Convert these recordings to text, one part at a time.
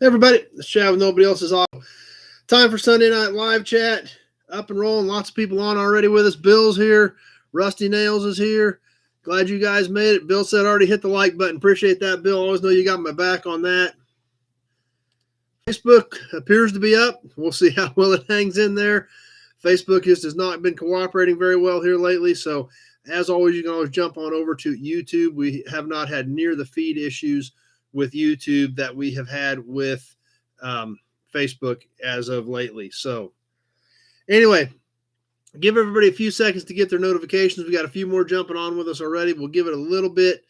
Hey everybody, it's Chad with Nobody Else's Auto. Time for Sunday Night Live Chat. Up and rolling. Lots of people on already with us. Bill's here. Rusty Nails is here. Glad you guys made it. Bill said already hit the like button. Appreciate that, Bill. Always know you got my back on that. Facebook appears to be up. We'll see how well it hangs in there. Facebook just has not been cooperating very well here lately. So as always, you can always jump on over to YouTube. We have not had near the feed issues with YouTube that we have had with Facebook as of lately. So anyway, give everybody a few seconds to get their notifications. We got a few more jumping on with us already. We'll give it a little bit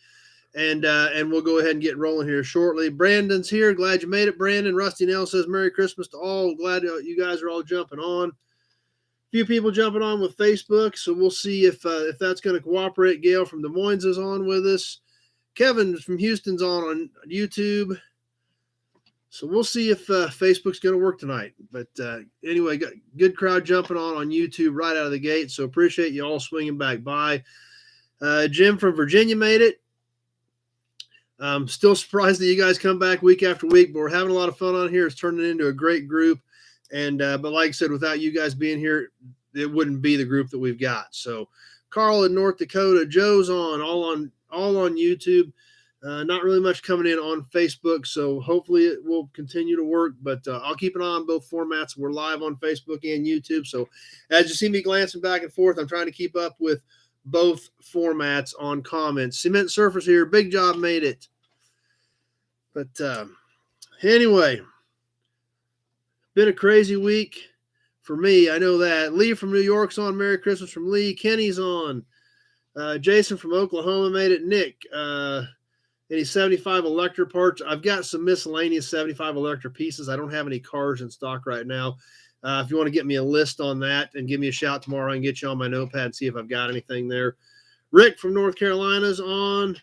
and we'll go ahead and get rolling here shortly. Brandon's here. Glad you made it, Brandon. Rusty Nail says Merry Christmas to all. Glad you guys are all jumping on. A few people jumping on with Facebook, so we'll see if that's going to cooperate. Gail from Des Moines is on with us. Kevin from Houston's on YouTube. So we'll see if Facebook's going to work tonight. But anyway, got good crowd jumping on YouTube right out of the gate. So appreciate you all swinging back by. Jim from Virginia made it. Still surprised that you guys come back week after week, but we're having a lot of fun on here. It's turning into a great group. And but like I said, without you guys being here, it wouldn't be the group that we've got. So Carl in North Dakota, Joe's all on YouTube. Not really much coming in on Facebook, so hopefully it will continue to work, but I'll keep an eye on both formats. We're live on Facebook and YouTube, so as you see me glancing back and forth, I'm trying to keep up with both formats on comments. Cement Surfers here. Big job, made it. But anyway, been a crazy week for me. I know that. Lee from New York's on. Merry Christmas from Lee. Kenny's on. Jason from Oklahoma made it. Nick, any 75 Electra parts? I've got some miscellaneous 75 Electra pieces. I don't have any cars in stock right now. If you want to get me a list on that and give me a shout tomorrow, I can get you on my notepad and see if I've got anything there. Rick from North Carolina's on.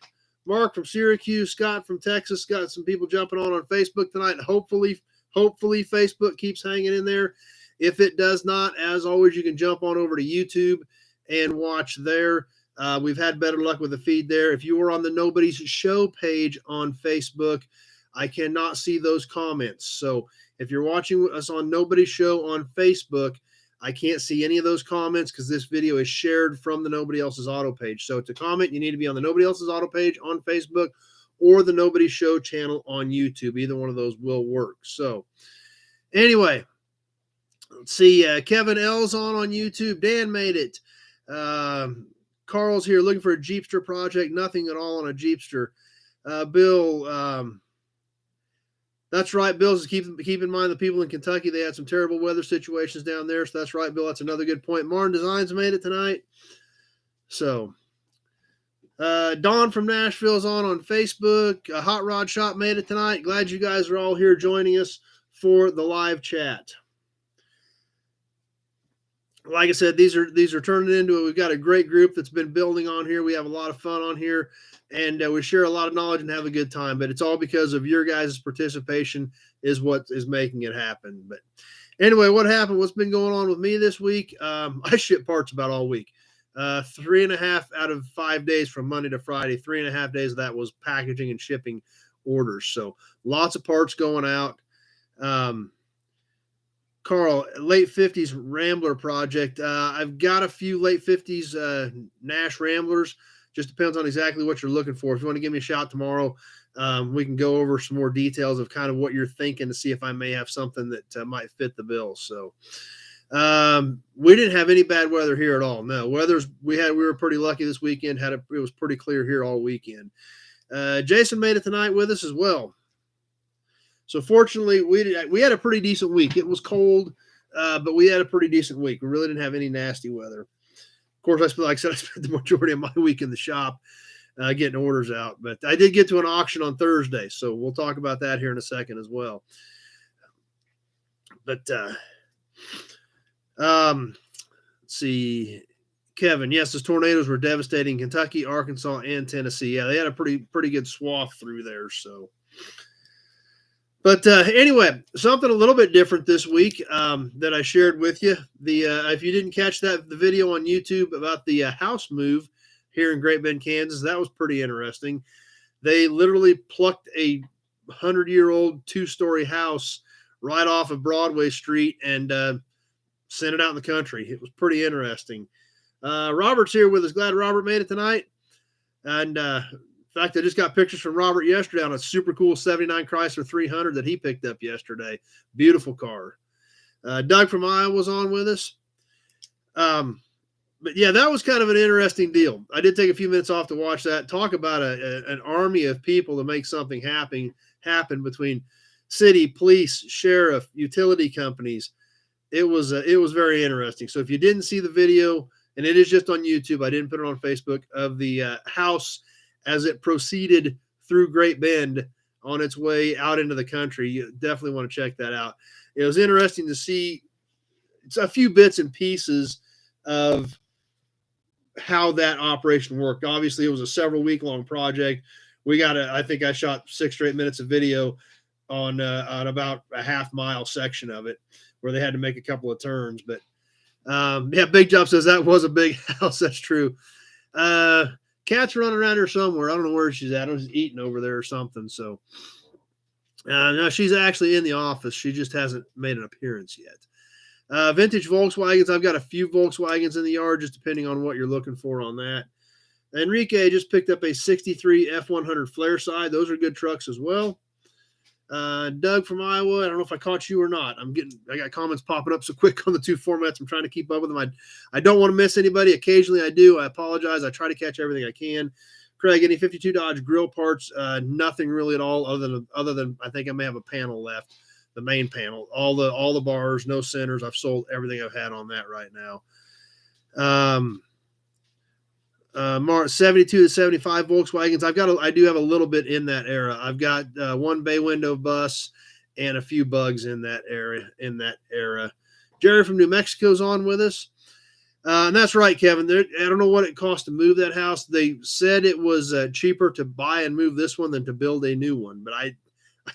Mark from Syracuse. Scott from Texas. Got some people jumping on Facebook tonight. Hopefully Facebook keeps hanging in there. If it does not, as always, you can jump on over to YouTube and watch there. We've had better luck with the feed there. If you were on the Nobody's Show page on Facebook, I cannot see those comments. So if you're watching us on Nobody's Show on Facebook, I can't see any of those comments because this video is shared from the Nobody Else's Auto page. So to comment, you need to be on the Nobody Else's Auto page on Facebook or the Nobody's Show channel on YouTube. Either one of those will work. So anyway, let's see. Kevin L's on YouTube. Dan made it. Carl's here looking for a Jeepster project. Nothing at all on a Jeepster. Bill, that's right. Bill's keep in mind the people in Kentucky, they had some terrible weather situations down there. So that's right, Bill. That's another good point. Martin Designs made it tonight. So Don from Nashville is on Facebook. Hot Rod Shop made it tonight. Glad you guys are all here joining us for the live chat. Like I said, these are turning into it. We've got a great group that's been building on here. We have a lot of fun on here, and we share a lot of knowledge and have a good time. But it's all because of your guys' participation is what is making it happen. But anyway, what happened? What's been going on with me this week? I ship parts about all week. 3.5 out of 5 days from Monday to Friday. 3.5 days of that was packaging and shipping orders. So lots of parts going out. Carl, late 50s Rambler project. I've got a few late 50s Nash Ramblers. Just depends on exactly what you're looking for. If you want to give me a shout tomorrow, we can go over some more details of kind of what you're thinking to see if I may have something that might fit the bill. So we didn't have any bad weather here at all. No, we were pretty lucky this weekend. It was pretty clear here all weekend. Jason made it tonight with us as well. So fortunately, we had a pretty decent week. It was cold, but we had a pretty decent week. We really didn't have any nasty weather. Of course, I spent the majority of my week in the shop getting orders out. But I did get to an auction on Thursday, so we'll talk about that here in a second as well. But let's see. Kevin, yes, those tornadoes were devastating in Kentucky, Arkansas, and Tennessee. Yeah, they had a pretty good swath through there, so... But anyway, something a little bit different this week that I shared with you. If you didn't catch the video on YouTube about the house move here in Great Bend, Kansas, that was pretty interesting. They literally plucked a 100-year-old 2-story house right off of Broadway Street and sent it out in the country. It was pretty interesting. Robert's here with us. Glad Robert made it tonight. And in fact, I just got pictures from Robert yesterday on a super cool 79 Chrysler 300 that he picked up yesterday. Beautiful car. Doug from Iowa was on with us. But yeah, that was kind of an interesting deal. I did take a few minutes off to watch that. Talk about an army of people to make something happen between city, police, sheriff, utility companies. It was very interesting. So if you didn't see the video, and it is just on YouTube, I didn't put it on Facebook, of the house as it proceeded through Great Bend on its way out into the country, you definitely want to check that out. It was interesting to see a few bits and pieces of how that operation worked. Obviously, it was a several week-long project. I think I shot 6 straight minutes of video on about a half-mile section of it where they had to make a couple of turns. But yeah, Big Job says that was a big house. That's true. Cat's running around here somewhere. I don't know where she's at. I was eating over there or something. So no, she's actually in the office. She just hasn't made an appearance yet. Vintage Volkswagens. I've got a few Volkswagens in the yard, just depending on what you're looking for on that. Enrique just picked up a 63 F100 flare side. Those are good trucks as well. Doug from Iowa. I don't know if I caught you or not. I got comments popping up so quick on the 2 formats. I'm trying to keep up with them. I don't want to miss anybody. Occasionally I do. I apologize. I try to catch everything I can. Craig, any 52 Dodge grill parts? Nothing really at all other than I think I may have a panel left. The main panel, all the bars, no centers. I've sold everything I've had on that right now. 72 to 75 Volkswagens. I do have a little bit in that era. I've got 1 bay window bus and a few bugs in that era. Jerry from New Mexico's on with us. And that's right, Kevin. I don't know what it cost to move that house. They said it was cheaper to buy and move this one than to build a new one, but I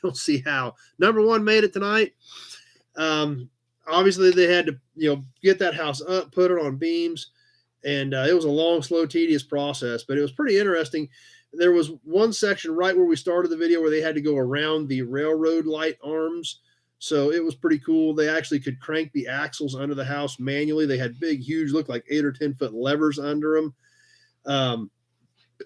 don't see how. Number 1 made it tonight. Obviously, they had to get that house up, put it on beams, and it was a long, slow, tedious process, but it was pretty interesting. There was one section right where we started the video where they had to go around the railroad light arms, so it was pretty cool. They actually could crank the axles under the house manually. They had big, huge, looked like 8 or 10 foot levers under them,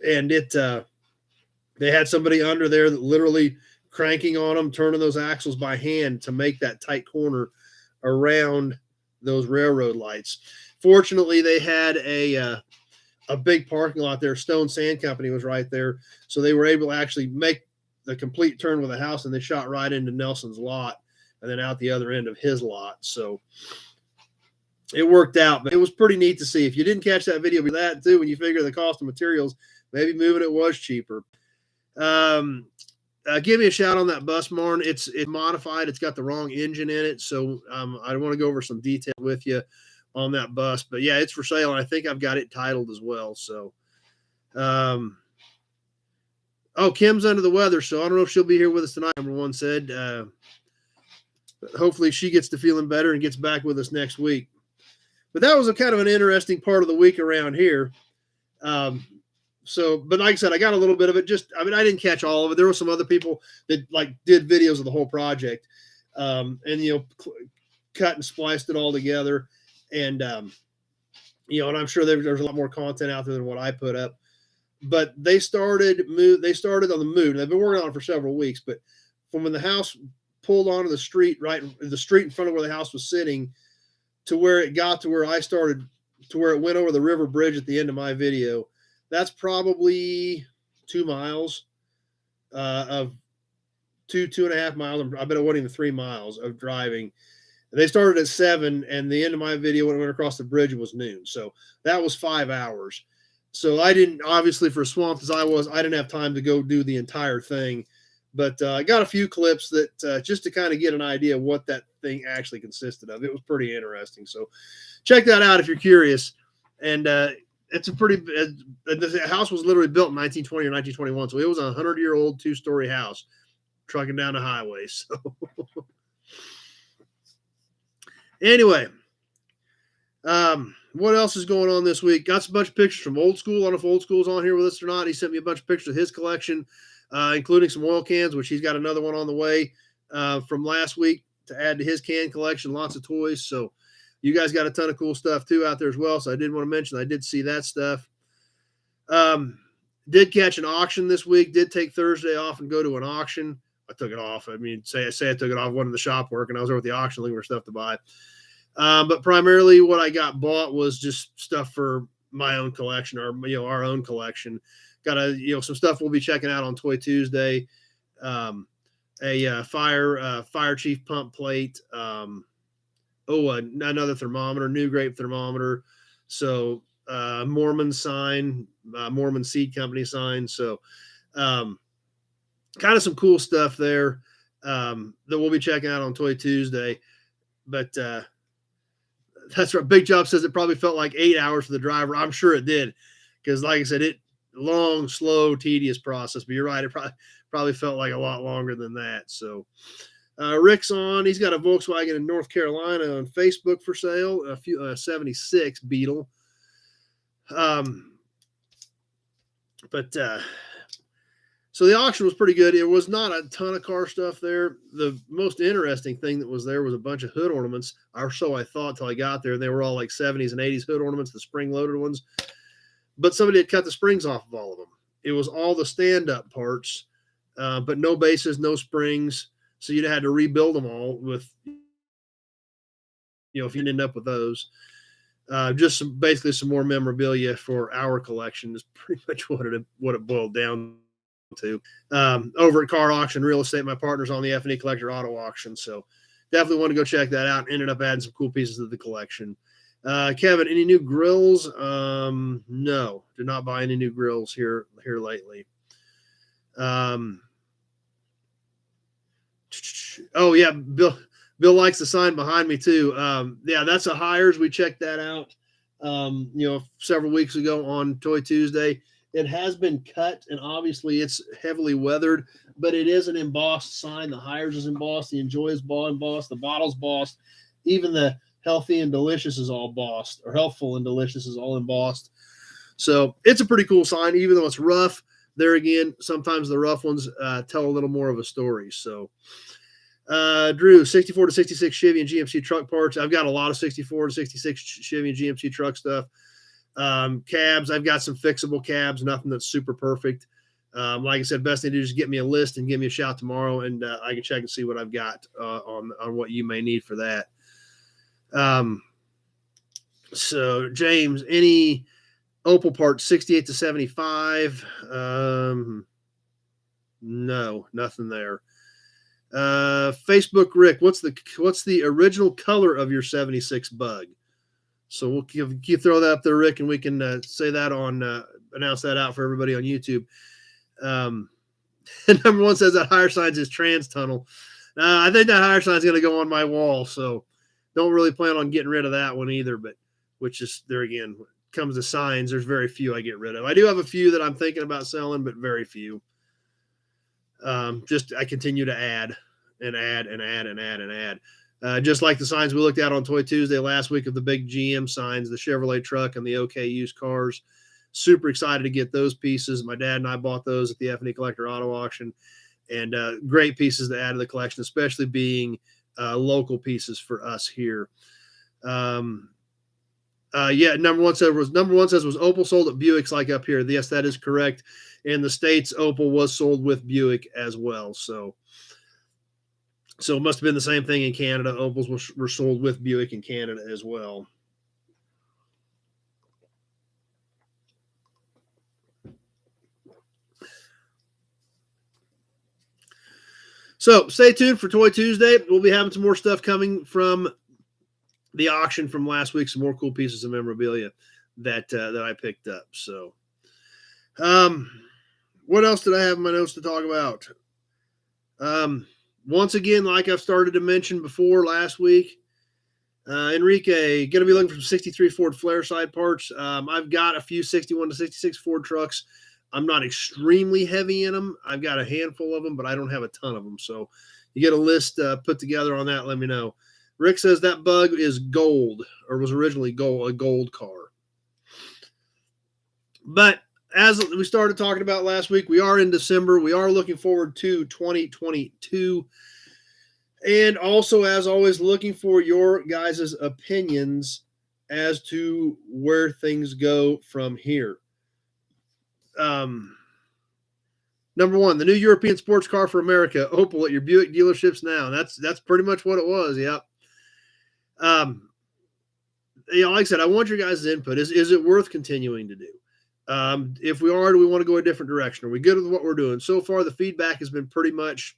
and they had somebody under there that literally cranking on them, turning those axles by hand to make that tight corner around those railroad lights. Fortunately, they had a big parking lot there. Stone Sand Company was right there, so they were able to actually make the complete turn with the house, and they shot right into Nelson's lot and then out the other end of his lot. So it worked out, but it was pretty neat to see. If you didn't catch that video, be that too, when you figure the cost of materials, maybe moving it was cheaper. Give me a shout on that bus, Marn. It's modified. It's got the wrong engine in it. So I want to go over some detail with you on that bus. But yeah, it's for sale, and I think I've got it titled as well. So, Kim's under the weather, so I don't know if she'll be here with us tonight. Number 1 said, but hopefully she gets to feeling better and gets back with us next week. But that was a kind of an interesting part of the week around here. But like I said, I got a little bit of it. I didn't catch all of it. There were some other people that did videos of the whole project, and cut and spliced it all together. And and I'm sure there's a lot more content out there than what I put up. But they started on the move. They've been working on it for several weeks. But from when the house pulled onto the street, the street in front of where the house was sitting, to where it got to where I started, to where it went over the river bridge at the end of my video. That's probably 2 miles of 2.5 miles. I bet it wasn't even 3 miles of driving. They started at 7, and the end of my video when it went across the bridge was noon. So that was 5 hours. So I didn't, obviously, for swamped as I was, I didn't have time to go do the entire thing. But I got a few clips that just to kind of get an idea of what that thing actually consisted of. It was pretty interesting. So check that out if you're curious. And it's the house was literally built in 1920 or 1921. So it was a 100-year-old 2-story house trucking down the highway. So anyway, what else is going on this week? Got a bunch of pictures from Old School. I don't know if Old School's on here with us or not. He sent me a bunch of pictures of his collection, including some oil cans, which he's got another one on the way from last week to add to his can collection. Lots of toys. So you guys got a ton of cool stuff too out there as well. So I did want to mention I did see that stuff. Did catch an auction this week. Did take Thursday off and go to an auction. I took it off. I mean, say I took it off, went to the shop work, and I was over at the auction looking for stuff to buy. But primarily what I got bought was just stuff for my own collection, or our own collection. Got some stuff we'll be checking out on Toy Tuesday. A fire chief pump plate. Another thermometer, new grape thermometer. So Mormon sign, Mormon Seed Company sign. So kind of some cool stuff there that we'll be checking out on Toy Tuesday. But that's right. Big Job says it probably felt like 8 hours for the driver. I'm sure it did, because like I said, long, slow, tedious process. But you're right, it probably felt like a lot longer than that. So Rick's on. He's got a Volkswagen in North Carolina on Facebook for sale, a 76 Beetle. So the auction was pretty good. It was not a ton of car stuff there. The most interesting thing that was there was a bunch of hood ornaments, or so I thought till I got there. They were all like 70s and 80s hood ornaments, the spring-loaded ones. But somebody had cut the springs off of all of them. It was all the stand-up parts, but no bases, no springs. So you'd have had to rebuild them all with, if you end up with those. Just basically some more memorabilia for our collection is pretty much what it boiled down to. Over at Car Auction Real Estate, my partner's on the F&E Collector Auto Auction, so definitely want to go check that out. Ended up adding some cool pieces to the collection. Kevin, any new grills? No, did not buy any new grills here lately. Oh yeah, Bill likes the sign behind me too. Yeah, that's a Hires. We checked that out several weeks ago on Toy Tuesday. It has been cut, and obviously it's heavily weathered, but it is an embossed sign. The Hires is embossed, the Enjoy is embossed, the bottle's embossed, even the Healthy and Delicious is all embossed, or Healthful and Delicious is all embossed. So it's a pretty cool sign, even though it's rough. There again, sometimes the rough ones tell a little more of a story. So Drew, 64 to 66 Chevy and GMC truck parts. I've got a lot of 64 to 66 Chevy and GMC truck stuff. Cabs, I've got some fixable cabs, nothing that's super perfect. Like I said, best thing to do is get me a list and give me a shout tomorrow, and I can check and see what I've got on what you may need for that. So James, any Opel parts 68 to 75? No, nothing there. Facebook Rick, what's the original color of your 76 Bug? So we'll throw that up there, Rick, and we can say that announce that out for everybody on YouTube. And number one says that Hire Signs is trans tunnel. I think that Hire Sign is going to go on my wall, so don't really plan on getting rid of that one either. But which is there again, when it comes to signs, there's very few I get rid of. I do have a few that I'm thinking about selling, but very few. Just I continue to add and add and add and add and add. Just like the signs we looked at on Toy Tuesday last week of the big GM signs, the Chevrolet truck and the OK used cars. Super excited to get those pieces. My dad and I bought those at the F&E Collector Auto Auction, and great pieces to add to the collection, especially being local pieces for us here. Number one says was Opel sold at Buick's like up here. Yes, that is correct. In the States, Opel was sold with Buick as well. So it must have been the same thing in Canada. Opels were sold with Buick in Canada as well. So stay tuned for Toy Tuesday. We'll be having some more stuff coming from the auction from last week. Some more cool pieces of memorabilia that I picked up. So, what else did I have in my notes to talk about? Once again, like I've started to mention before last week, Enrique, going to be looking for some 63 Ford flare side parts. I've got a few 61 to 66 Ford trucks. I'm not extremely heavy in them. I've got a handful of them, but I don't have a ton of them. So you get a list put together on that, let me know. Rick says that Bug is gold, or was originally gold, a gold car. But as we started talking about last week, we are in December. We are looking forward to 2022. And also, as always, looking for your guys' opinions as to where things go from here. Number one, the new European sports car for America, Opel at your Buick dealerships now. That's pretty much what it was. Yep. Like I said, I want your guys' input. Is it worth continuing to do? If we are, do we want to go a different direction? Are we good with what we're doing? So far, the feedback has been pretty much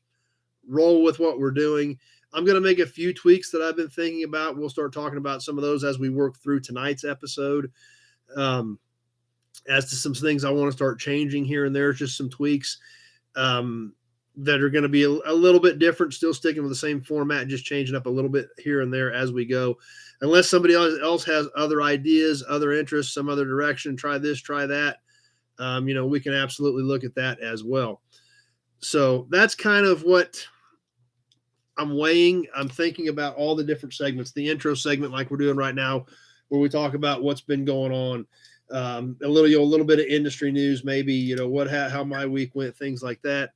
roll with what we're doing. I'm going to make a few tweaks that I've been thinking about. We'll start talking about some of those as we work through tonight's episode. As to some things I want to start changing here and there, just some tweaks that are going to be a little bit different, still sticking with the same format, just changing up a little bit here and there as we go. Unless somebody else has other ideas, other interests, some other direction, try this, try that, we can absolutely look at that as well. So that's kind of what I'm weighing. I'm thinking about all the different segments, the intro segment like we're doing right now, where we talk about what's been going on, a little bit of industry news, maybe, how my week went, things like that.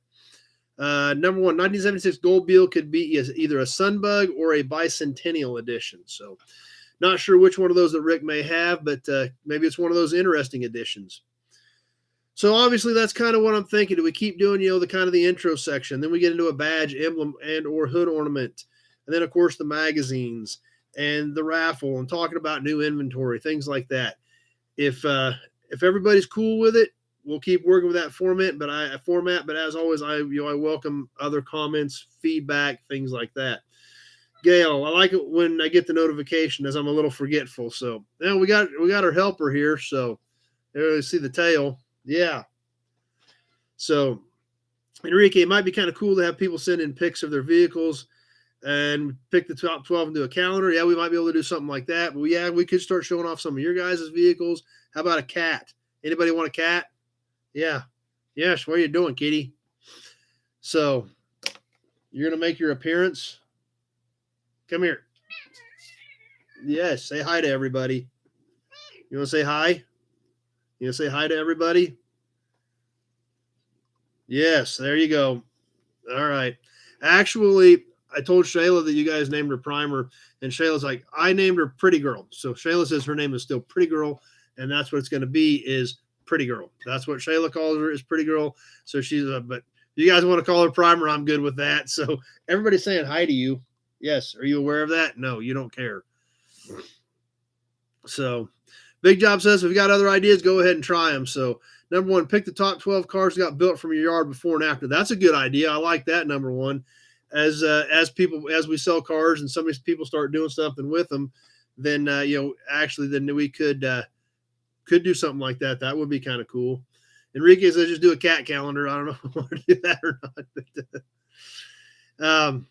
Number one, 1976 Gold Beetle could be either a Sunbug or a Bicentennial edition. So not sure which one of those that Rick may have, but maybe it's one of those interesting editions. So obviously that's kind of what I'm thinking. Do we keep doing, the kind of the intro section? Then we get into a badge, emblem, and or hood ornament. And then, of course, the magazines and the raffle and talking about new inventory, things like that. If everybody's cool with it, we'll keep working with that format. But as always, I welcome other comments, feedback, things like that. Gail, I like it when I get the notification, as I'm a little forgetful. So now we got our helper here. So there you see the tail. Yeah. So Enrique, it might be kind of cool to have people send in pics of their vehicles and pick the top 12 and do a calendar. Yeah, we might be able to do something like that. But yeah, we could start showing off some of your guys' vehicles. How about a cat? Anybody want a cat? Yeah. Yes. What are you doing, kitty? So you're going to make your appearance. Come here. Yes. Say hi to everybody. You want to say hi? You want to say hi to everybody? Yes. There you go. All right. Actually, I told Shayla that you guys named her Primer, and Shayla's like, I named her Pretty Girl. So Shayla says her name is still Pretty Girl, and that's what it's going to be, is Pretty Girl. That's what Shayla calls her, is Pretty Girl. So she's but you guys want to call her Primer, I'm good with that. So everybody's saying hi to you. Yes. Are you aware of that? No, you don't care. So Big Job says, if you got other ideas, go ahead and try them. So number one, pick the top 12 cars that got built from your yard before and after. That's a good idea. I like that, number one. As we sell cars and some of these people start doing something with them, then then we could do something like that. That would be kind of cool. Enrique says just do a cat calendar. I don't know if I want to do that or not.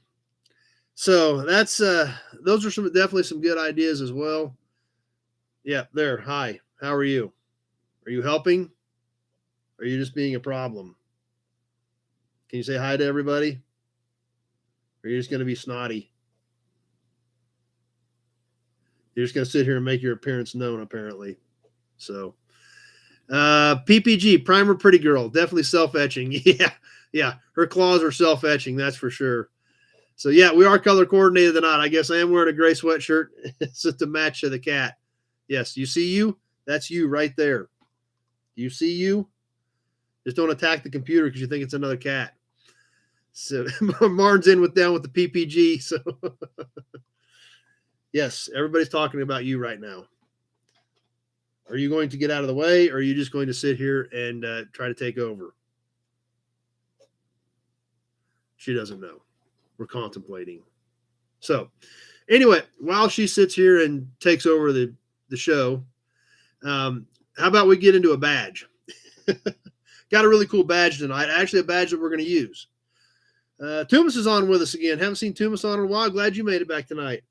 So that's those are definitely some good ideas as well. Yeah, there. Hi. How are you? Are you helping? Or are you just being a problem? Can you say hi to everybody? Or are you just going to be snotty? You're just going to sit here and make your appearance known, apparently. So, PPG, Primer Pretty Girl, definitely self-etching. Yeah. Her claws are self-etching, that's for sure. So, yeah, we are color coordinated tonight. I guess I am wearing a gray sweatshirt. It's just to match to the cat. Yes, you see you? That's you right there. You see you? Just don't attack the computer because you think it's another cat. So Martin's down with the PPG. So yes, everybody's talking about you right now. Are you going to get out of the way, or are you just going to sit here and try to take over? She doesn't know. We're contemplating. So anyway, while she sits here and takes over the show, how about we get into a badge? Got a really cool badge tonight. Actually, a badge that we're going to use. Tumas is on with us again. Haven't seen Tumas on in a while. Glad you made it back tonight.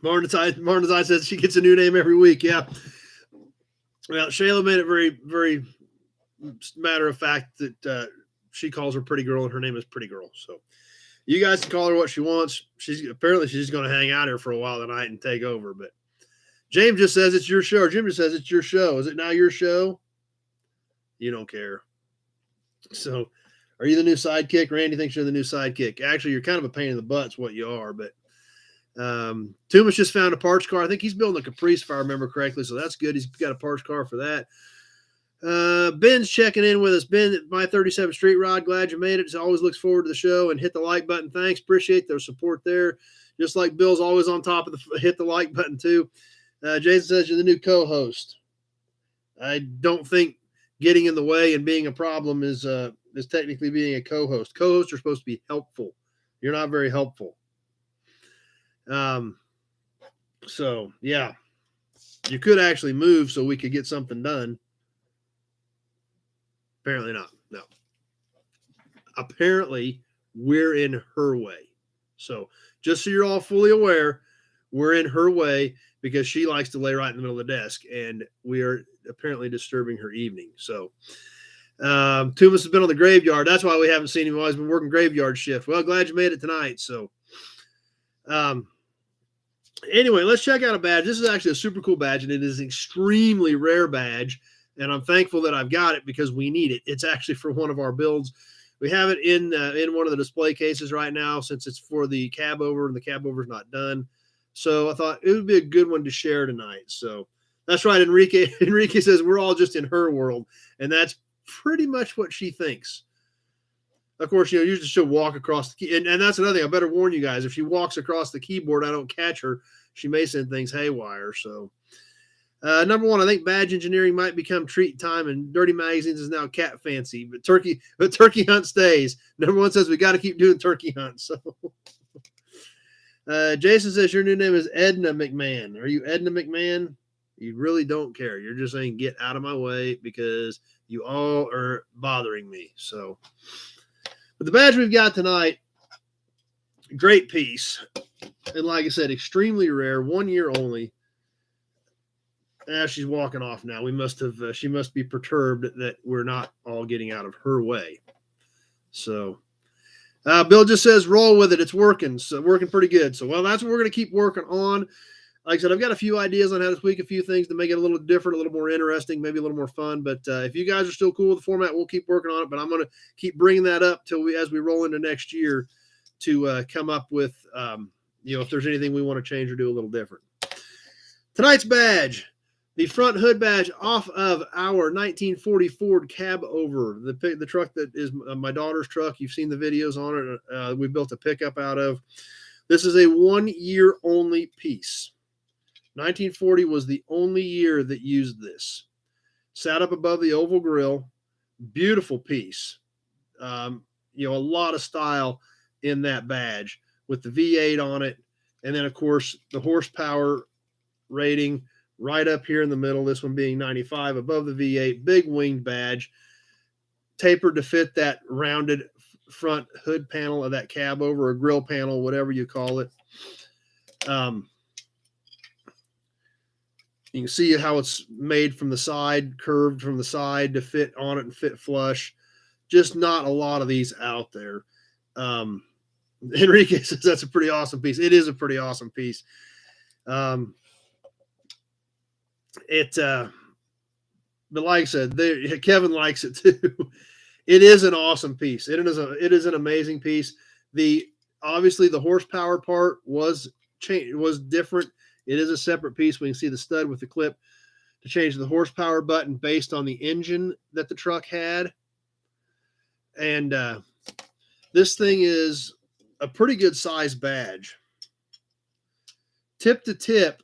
Martin's Eye says she gets a new name every week. Yeah. Well, Shayla made it very, very matter of fact that she calls her Pretty Girl, and her name is Pretty Girl. So you guys can call her what she wants. She's going to hang out here for a while tonight and take over. But James just says it's your show. Jim just says it's your show. Is it now your show? You don't care. So are you the new sidekick? Randy thinks you're the new sidekick. Actually, you're kind of a pain in the butt is what you are. But Tumas just found a parts car. I think he's building a Caprice, if I remember correctly. So that's good. He's got a parts car for that. Ben's checking in with us. Ben, my 37th Street Rod, glad you made it. Always looks forward to the show, and hit the like button. Thanks. Appreciate their support there. Just like Bill's always on top of the hit the like button too. Jason says you're the new co-host. I don't think getting in the way and being a problem is technically being a co-host. Co-hosts are supposed to be helpful. You're not very helpful. So yeah, you could actually move so we could get something done. Apparently not. No. Apparently, we're in her way. So just so you're all fully aware, we're in her way because she likes to lay right in the middle of the desk, and we are apparently disturbing her evening. So Tumas has been on the graveyard. That's why we haven't seen him. He's been working graveyard shift. Well, glad you made it tonight. So anyway, let's check out a badge. This is actually a super cool badge, and it is an extremely rare badge. And I'm thankful that I've got it because we need it. It's actually for one of our builds. We have it in one of the display cases right now since it's for the cab over, and the cab over is not done. So I thought it would be a good one to share tonight. So that's right, Enrique. Enrique says we're all just in her world, and that's pretty much what she thinks. Of course, usually she'll walk across the key, and that's another thing. I better warn you guys: if she walks across the keyboard, I don't catch her, she may send things haywire. So. Number one, I think badge engineering might become treat time, and Dirty Magazines is now cat fancy. But turkey hunt stays. Number one says we got to keep doing turkey hunts. So, Jason says your new name is Edna McMahon. Are you Edna McMahon? You really don't care. You're just saying get out of my way because you all are bothering me. So, but the badge we've got tonight, great piece, and like I said, extremely rare, 1 year only. She's walking off now. She must be perturbed that we're not all getting out of her way. So, Bill just says, roll with it. It's working. So working pretty good. So, well, that's what we're going to keep working on. Like I said, I've got a few ideas on how to tweak a few things to make it a little different, a little more interesting, maybe a little more fun. But if you guys are still cool with the format, we'll keep working on it. But I'm going to keep bringing that up as we roll into next year to come up with, if there's anything we want to change or do a little different. Tonight's badge. The front hood badge off of our 1940 Ford cab over, the truck that is my daughter's truck. You've seen the videos on it. We built a pickup out of. This is a 1 year only piece. 1940 was the only year that used this. Sat up above the oval grill. Beautiful piece. A lot of style in that badge with the V8 on it. And then, of course, the horsepower rating right up here in the middle, this one being 95, above the V8, big winged badge, tapered to fit that rounded front hood panel of that cab over, or grill panel, whatever you call it. You can see how it's made from the side, curved from the side to fit on it and fit flush. Just not a lot of these out there. Enrique says that's a pretty awesome piece. It is a pretty awesome piece. But like I said, Kevin likes it too. It is an awesome piece. It is an amazing piece. Obviously the horsepower part was different. It is a separate piece. We can see the stud with the clip to change the horsepower button based on the engine that the truck had. And this thing is a pretty good size badge. Tip to tip,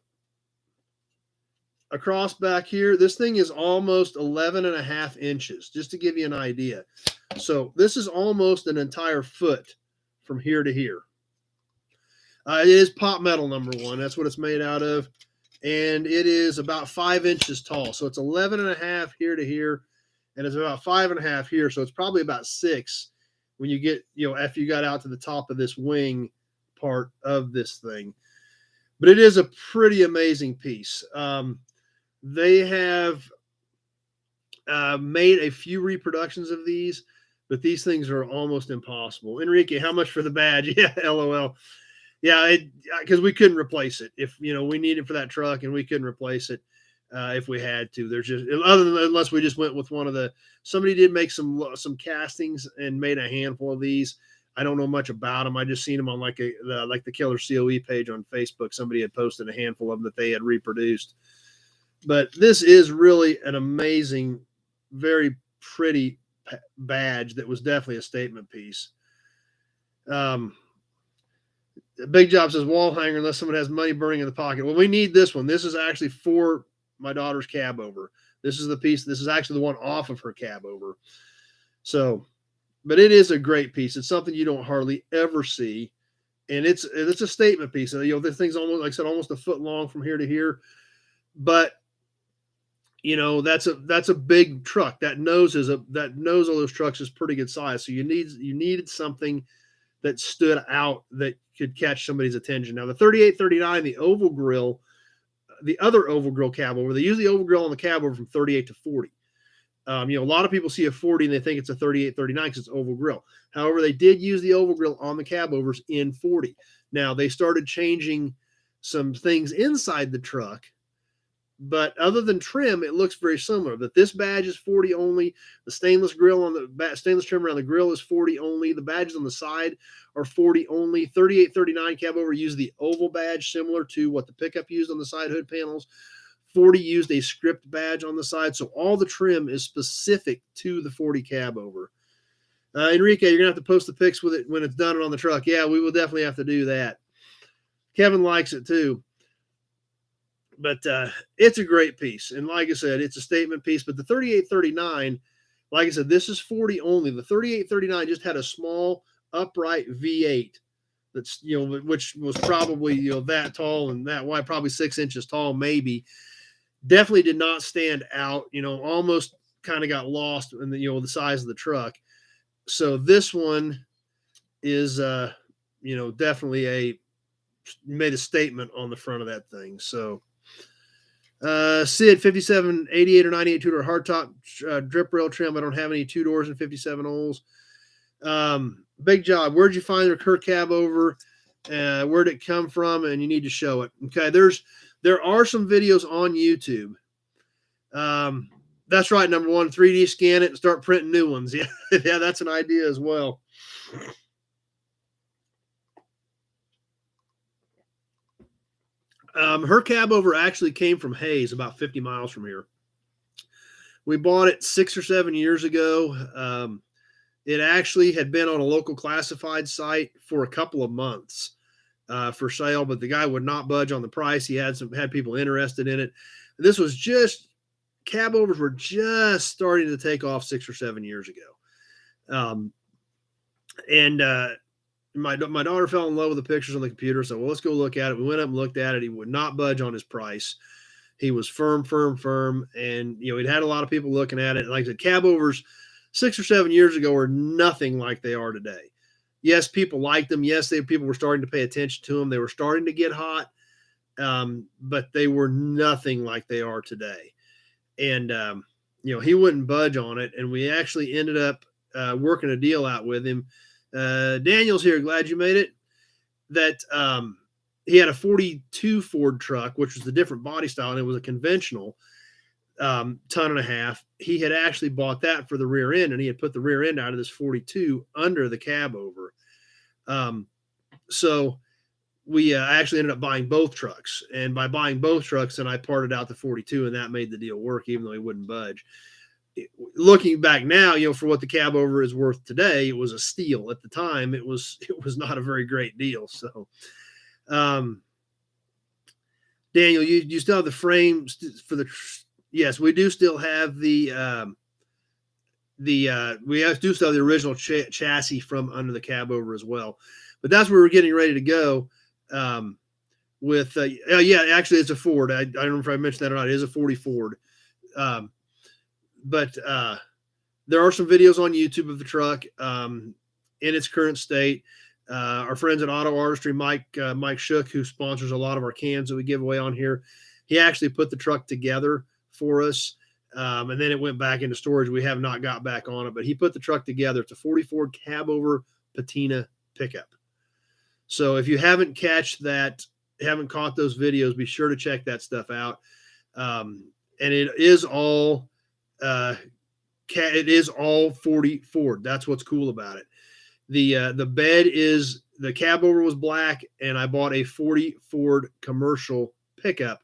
across back here, this thing is almost 11.5 inches, just to give you an idea. So this is almost an entire foot from here to here. It is pot metal, number one. That's what it's made out of. And it is about 5 inches tall. So it's 11.5 here to here, and it's about 5.5 here. So it's probably about 6 when you get, after you got out to the top of this wing part of this thing. But it is a pretty amazing piece. They have made a few reproductions of these, but these things are almost impossible. Enrique, how much for the badge? Yeah, LOL. Yeah, because we couldn't replace it. If we need it for that truck, and we couldn't replace it if we had to. There's just unless we just went with one of the. Somebody did make some castings and made a handful of these. I don't know much about them. I just seen them on like the Killer COE page on Facebook. Somebody had posted a handful of them that they had reproduced. But this is really an amazing, very pretty badge that was definitely a statement piece. Big Job says wall hanger unless someone has money burning in the pocket. Well, we need this one. This is actually for my daughter's cab over. This is the piece. This is actually the one off of her cab over. So, but it is a great piece. It's something you don't hardly ever see. And it's a statement piece. This thing's almost, like I said, almost a foot long from here to here. But that's a big truck. That nose of those trucks is pretty good size. So you needed something that stood out that could catch somebody's attention. Now the 3839, the oval grill, the other oval grill cab over, they use the oval grill on the cab over from 38 to 40. A lot of people see a 40 and they think it's a 3839 because it's oval grill. However, they did use the oval grill on the cab overs in 40. Now they started changing some things inside the truck, but other than trim, it looks very similar. But this badge is 40 only. The stainless grill on the stainless trim around the grill is 40 only. The badges on the side are 40 only. 3839 cab over used the oval badge, similar to what the pickup used on the side hood panels. 40 used a script badge on the side. So all the trim is specific to the 40 cab over. Enrique, you're going to have to post the pics with it when it's done on the truck. Yeah, we will definitely have to do that. Kevin likes it too. But it's a great piece. And like I said, it's a statement piece. But the 3839, like I said, this is 40 only. The 3839 just had a small upright V8 that's, which was probably, that tall and that wide, probably 6 inches tall, maybe. Definitely did not stand out, almost kind of got lost in the size of the truck. So this one is, definitely made a statement on the front of that thing. So, Sid 57, 88 or 98 two-door hardtop drip rail trim. I don't have any 2 doors and 57 O's. Big Job. Where'd you find her cab over? Where'd it come from? And you need to show it. Okay. There are some videos on YouTube. That's right. Number one, 3D scan it and start printing new ones. Yeah. Yeah. That's an idea as well. Her cab over actually came from Hayes, about 50 miles from here. We bought it 6 or 7 years ago. It actually had been on a local classified site for a couple of months for sale, but the guy would not budge on the price. He had people interested in it. This was cab overs were just starting to take off 6 or 7 years ago. My daughter fell in love with the pictures on the computer. So, let's go look at it. We went up and looked at it. He would not budge on his price. He was firm. And, he'd had a lot of people looking at it. Like I said, cab overs 6 or 7 years ago were nothing like they are today. Yes, people liked them. Yes, people were starting to pay attention to them. They were starting to get hot. But they were nothing like they are today. And, he wouldn't budge on it. And we actually ended up working a deal out with him. Daniel's here. Glad you made it. That he had a 42 Ford truck, which was a different body style, and it was a conventional 1.5 ton. He had actually bought that for the rear end, and he had put the rear end out of this 42 under the cab over. So we actually ended up buying both trucks, and by buying both trucks, then I parted out the 42, and that made the deal work, even though he wouldn't budge. Looking back now, for what the cab over is worth today, it was a steal. At the time, it was not a very great deal. So, Daniel, you still have the frame for the? Yes, we do still have we do still have the original chassis from under the cab over as well. But that's where we're getting ready to go. Actually, it's a Ford. I don't know if I mentioned that or not. It is a 40 Ford. But there are some videos on YouTube of the truck in its current state. Our friends at Auto Artistry, Mike Shook, who sponsors a lot of our cans that we give away on here, he actually put the truck together for us. And then it went back into storage. We have not got back on it, but he put the truck together. It's a 40 Ford cab over patina pickup. So if you haven't caught those videos, be sure to check that stuff out. And it is all 40 Ford. That's what's cool about it. The bed is, the cab over was black, and I bought a 40 Ford commercial pickup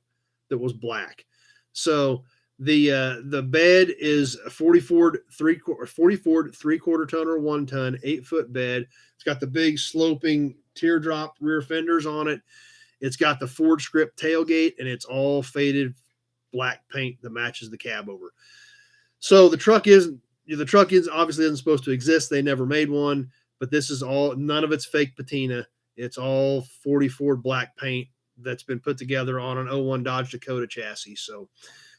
that was black. So the bed is a 40 Ford 3/4 ton or 1 ton 8-foot bed. It's got the big sloping teardrop rear fenders on it. It's got the Ford script tailgate, and it's all faded black paint that matches the cab over. So the truck is obviously isn't supposed to exist. They never made one, but this is none of it's fake patina. It's all 40 Ford black paint that's been put together on an 01 Dodge Dakota chassis. So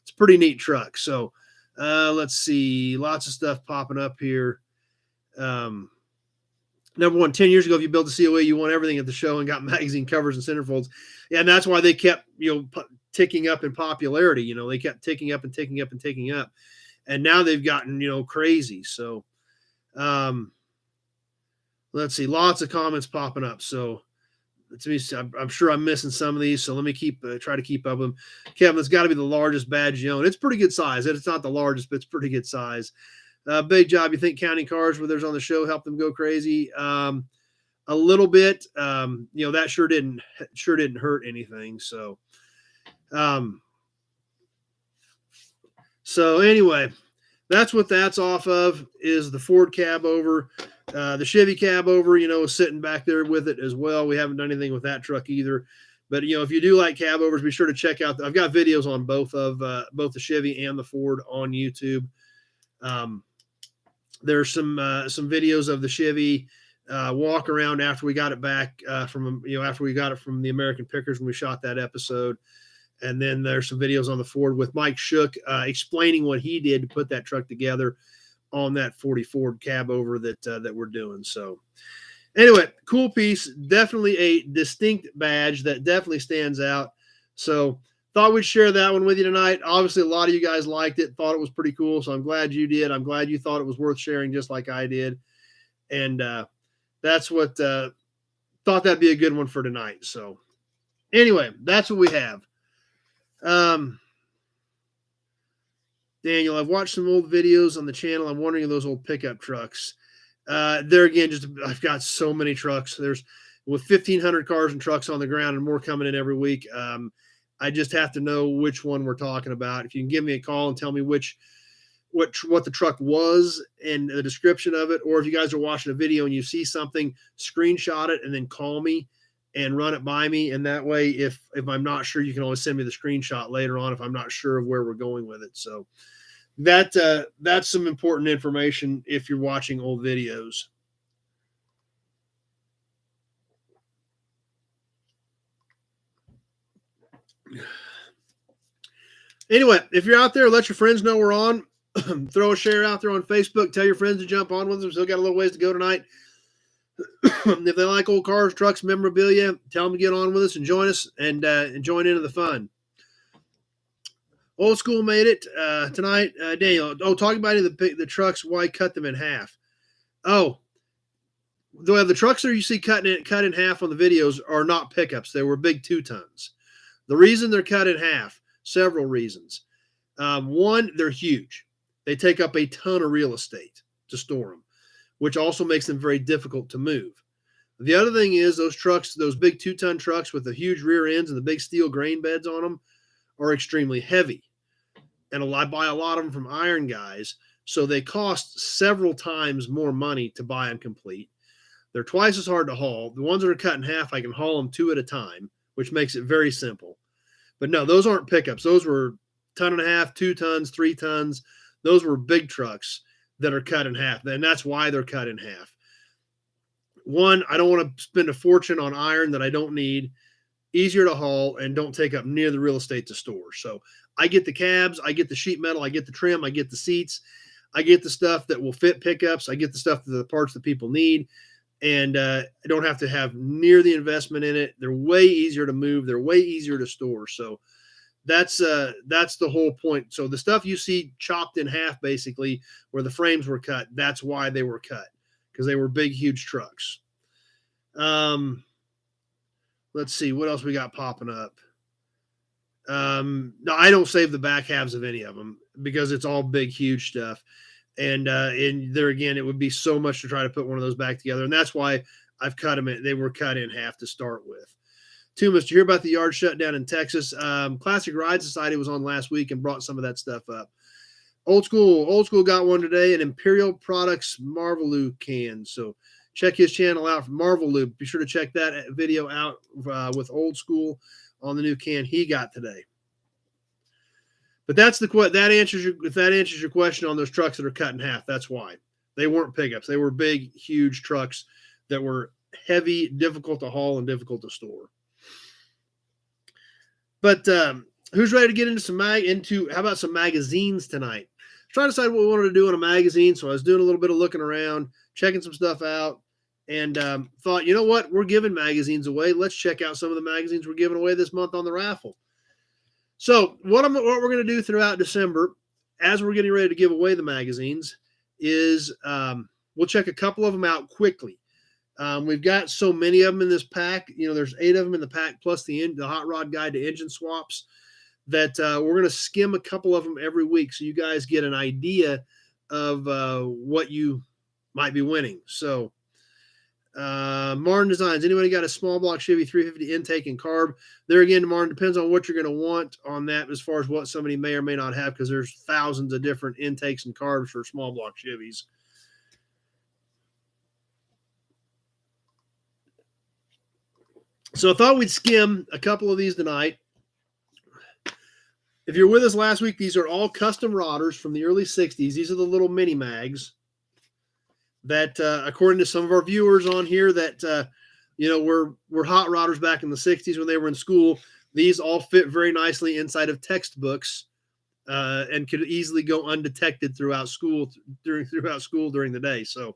it's a pretty neat truck. So let's see, lots of stuff popping up here. Number one, 10 years ago, if you built a COA, you won everything at the show and got magazine covers and centerfolds. Yeah, and that's why they kept, ticking up in popularity. They kept ticking up and ticking up and ticking up. And now they've gotten, crazy. So let's see, lots of comments popping up. So I'm sure I'm missing some of these. So let me try to keep up with them. Kevin, it's got to be the largest badge you own. It's pretty good size. It's not the largest, but it's pretty good size. Big job. You think counting cars where there's on the show helped them go crazy? A little bit. That sure didn't hurt anything. So, anyway, that's what that's off of, is the Ford cab over. The Chevy cab over, is sitting back there with it as well. We haven't done anything with that truck either. But, if you do like cab overs, be sure to check out. I've got videos on both the Chevy and the Ford on YouTube. There's some videos of the Chevy walk around after we got it back after we got it from the American Pickers when we shot that episode. And then there's some videos on the Ford with Mike Shook explaining what he did to put that truck together on that 40 Ford cab over that we're doing. So anyway, cool piece. Definitely a distinct badge that definitely stands out. So thought we'd share that one with you tonight. Obviously, a lot of you guys liked it, thought it was pretty cool. So I'm glad you did. I'm glad you thought it was worth sharing just like I did. And that's what thought that'd be a good one for tonight. So anyway, that's what we have. Daniel, I've watched some old videos on the channel. I'm wondering if those old pickup trucks. There again, I've got so many trucks. There's with 1,500 cars and trucks on the ground and more coming in every week. I just have to know which one we're talking about. If you can give me a call and tell me what the truck was and the description of it, or if you guys are watching a video and you see something, screenshot it and then call me and run it by me. And that way, if I'm not sure, you can always send me the screenshot later on if I'm not sure of where we're going with it. So that's some important information if you're watching old videos. Anyway, if you're out there, let your friends know we're on. Throw a share out there on Facebook. Tell your friends to jump on with us. We still got a little ways to go tonight. If they like old cars, trucks, memorabilia, tell them to get on with us and join us and join into the fun. Old School made it tonight. Daniel, talking about the trucks, why cut them in half? Oh, the trucks that you see cut in half on the videos are not pickups. They were big 2 tons. The reason they're cut in half, several reasons. One, they're huge. They take up a ton of real estate to store them, which also makes them very difficult to move. The other thing is those trucks, those big 2-ton trucks with the huge rear ends and the big steel grain beds on them are extremely heavy. And I buy a lot of them from iron guys, so they cost several times more money to buy them complete. They're twice as hard to haul. The ones that are cut in half, I can haul them 2 at a time, which makes it very simple. But no, those aren't pickups. Those were 1.5 tons, 2 tons, 3 tons. Those were big trucks that are cut in half. And that's why they're cut in half. One, I don't want to spend a fortune on iron that I don't need. Easier to haul and don't take up near the real estate to store. So I get the cabs, I get the sheet metal, I get the trim, I get the seats, I get the stuff that will fit pickups, I get the stuff, the parts that people need, and I don't have to have near the investment in it. They're way easier to move. They're way easier to store. So That's the whole point. So the stuff you see chopped in half, basically, where the frames were cut, that's why they were cut, because they were big, huge trucks. Let's see what else we got popping up. No, I don't save the back halves of any of them because it's all big, huge stuff. And there again, it would be so much to try to put one of those back together. And that's why I've cut them. They were cut in half to start with. Tumas, did you hear about the yard shutdown in Texas? Classic Ride Society was on last week and brought some of that stuff up. Old School got one today, an Imperial Products Marvelou can. So check his channel out for Marvelou. Be sure to check that video out with Old School on the new can he got today. But that answers your question on those trucks that are cut in half. That's why. They weren't pickups. They were big, huge trucks that were heavy, difficult to haul, and difficult to store. But who's ready to get into how about some magazines tonight? Trying to decide what we wanted to do on a magazine, so I was doing a little bit of looking around, checking some stuff out, and thought, you know what? We're giving magazines away. Let's check out some of the magazines we're giving away this month on the raffle. So what we're going to do throughout December, as we're getting ready to give away the magazines, is we'll check a couple of them out quickly. We've got so many of them in this pack. You know, there's 8 of them in the pack, plus the Hot Rod Guide to Engine Swaps, that we're going to skim a couple of them every week so you guys get an idea of what you might be winning. So Martin Designs. Anybody got a small block Chevy 350 intake and carb? There again, Martin, depends on what you're going to want on that as far as what somebody may or may not have, because there's thousands of different intakes and carbs for small block Chevys. So I thought we'd skim a couple of these tonight. If you're with us last week, these are all custom rodders from the early 60s. These are the little mini mags that, according to some of our viewers on here, that were hot rodders back in the 60s when they were in school. These all fit very nicely inside of textbooks and could easily go undetected throughout school during the day. So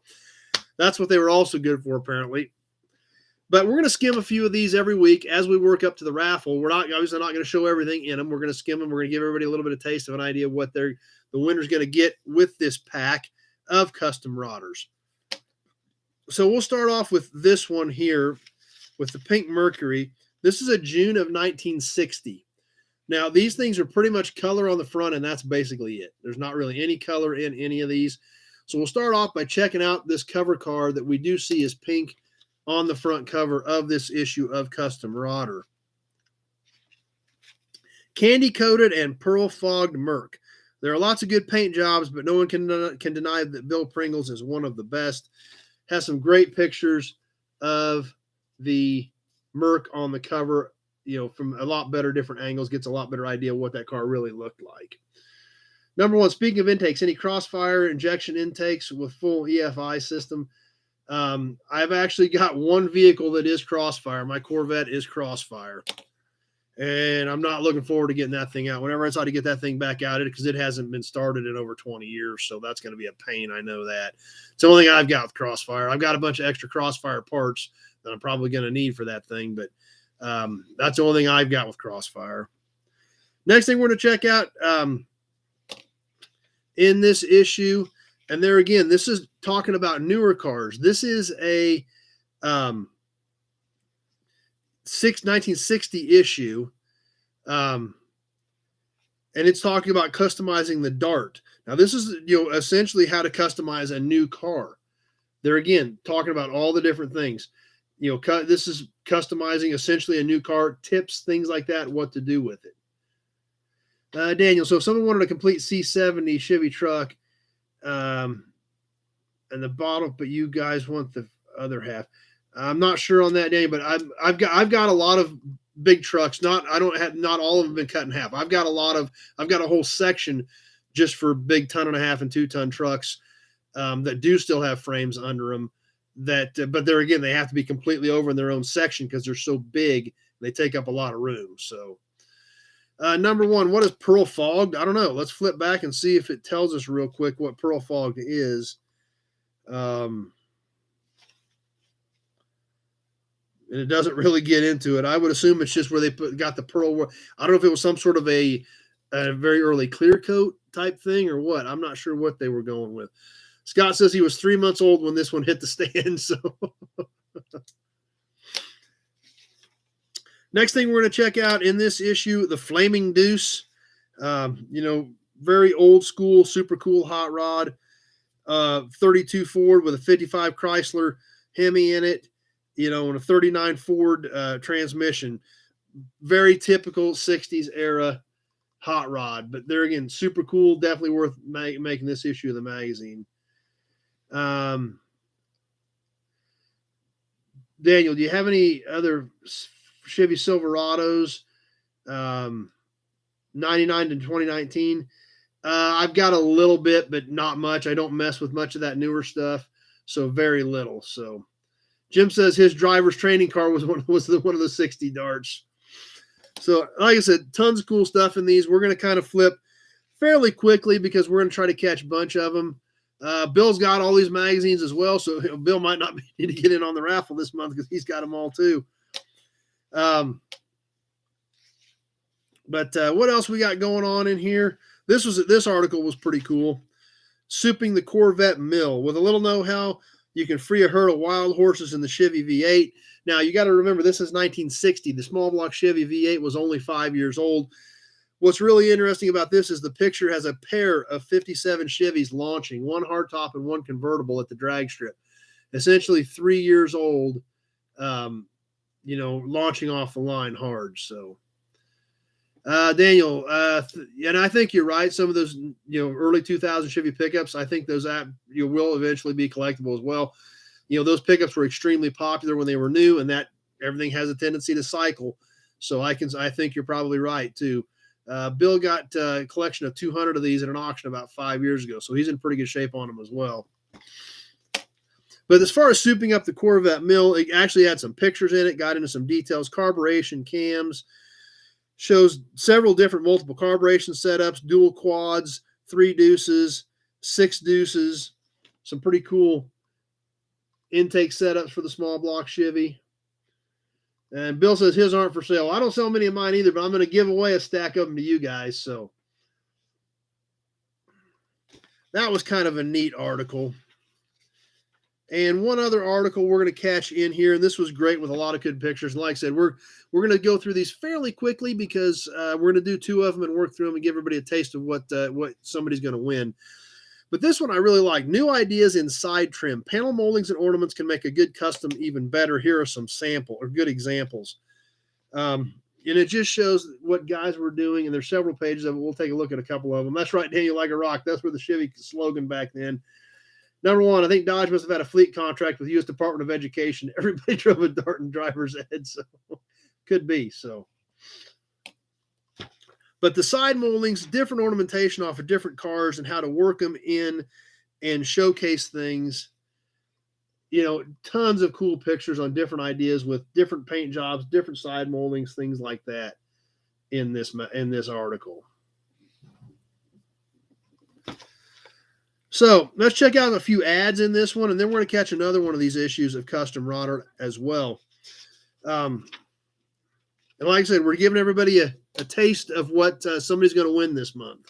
that's what they were also good for, apparently. But we're going to skim a few of these every week as we work up to the raffle. We're obviously not going to show everything in them. We're going to skim them. We're going to give everybody a little bit of taste of an idea of what the winner's going to get with this pack of custom rodders. So we'll start off with this one here with the Pink Mercury. This is a June of 1960. Now, these things are pretty much color on the front, and that's basically it. There's not really any color in any of these. So we'll start off by checking out this cover card that we do see is pink on the front cover of this issue of Custom Rodder. Candy-coated and pearl-fogged Merc. There are lots of good paint jobs, but no one can deny that Bill Pringles is one of the best. Has some great pictures of the Merc on the cover, from a lot better different angles, gets a lot better idea of what that car really looked like. Number 1, speaking of intakes, any Crossfire injection intakes with full EFI system? I've actually got one vehicle that is Crossfire. My Corvette is Crossfire. And I'm not looking forward to getting that thing out. Whenever I try to get that thing back out, because it hasn't been started in over 20 years. So that's going to be a pain. I know that. It's the only thing I've got with Crossfire. I've got a bunch of extra Crossfire parts that I'm probably going to need for that thing. But that's the only thing I've got with Crossfire. Next thing we're going to check out in this issue. And there again, this is talking about newer cars. This is a 1960 issue. And it's talking about customizing the Dart. Now, this is essentially how to customize a new car. They're again talking about all the different things. This is customizing essentially a new car, tips, things like that, what to do with it. Daniel, so if someone wanted a complete C70 Chevy truck, and the bottle, but you guys want the other half. I'm not sure on that, Daniel, but I've got a lot of big trucks. Not all of them have been cut in half. I've got a whole section just for big 1.5-ton and 2-ton trucks that do still have frames under them. But there again, they have to be completely over in their own section because they're so big. They take up a lot of room. So, number 1, what is pearl fogged? I don't know. Let's flip back and see if it tells us real quick what pearl fogged is. and it doesn't really get into it. I would assume it's just where they got the pearl. I don't know if it was some sort of a very early clear coat type thing or what. I'm not sure what they were going with. Scott says he was 3 months old when this one hit the stand. So next thing we're going to check out in this issue, the Flaming Deuce. Very old school, super cool hot rod. 32 Ford with a 55 Chrysler Hemi in it, and a 39 Ford transmission. Very typical 60s era hot rod, but they're, again, super cool. Definitely worth making this issue of the magazine. Daniel, do you have any other Chevy Silverados, 99 to 2019? I've got a little bit, but not much. I don't mess with much of that newer stuff, so very little. So Jim says his driver's training car was one of the 60 darts. So like I said, tons of cool stuff in these. We're going to kind of flip fairly quickly because we're going to try to catch a bunch of them. Bill's got all these magazines as well, so Bill might not need to get in on the raffle this month because he's got them all too. But what else we got going on in here? This article was pretty cool. Souping the Corvette mill. With a little know-how, you can free a herd of wild horses in the Chevy V8. Now, you got to remember, this is 1960. The small block Chevy V8 was only 5 years old. What's really interesting about this is the picture has a pair of 57 Chevys launching, one hardtop and one convertible at the drag strip. Essentially 3 years old, launching off the line hard. So, Daniel, and I think you're right. Some of those, early 2000 Chevy pickups, I think those will eventually be collectible as well. Those pickups were extremely popular when they were new, and that everything has a tendency to cycle. So I think you're probably right too. Bill got a collection of 200 of these at an auction about 5 years ago, so he's in pretty good shape on them as well. But as far as souping up the Corvette mill, it actually had some pictures in it, got into some details, carburation, cams, shows several different multiple carburation setups, dual quads, 3 deuces, 6 deuces, some pretty cool intake setups for the small block Chevy. And Bill says his aren't for sale. I don't sell many of mine either, but I'm going to give away a stack of them to you guys. So that was kind of a neat article. And one other article we're going to catch in here, and this was great with a lot of good pictures. And like I said, we're going to go through these fairly quickly because we're going to do 2 of them and work through them and give everybody a taste of what somebody's going to win. But this one I really like. New ideas in side trim. Panel moldings and ornaments can make a good custom even better. Here are some good examples. And it just shows what guys were doing, and there's several pages of it. We'll take a look at a couple of them. That's right, Daniel, like a rock. That's where the Chevy slogan back then. Number 1, I think Dodge must have had a fleet contract with the U.S. Department of Education. Everybody drove a dart in driver's ed, so could be. So, but the side moldings, different ornamentation off of different cars and how to work them in and showcase things. Tons of cool pictures on different ideas with different paint jobs, different side moldings, things like that in this article. So let's check out a few ads in this one, and then we're going to catch another one of these issues of Custom Rodder as well. And like I said, we're giving everybody a taste of what somebody's going to win this month.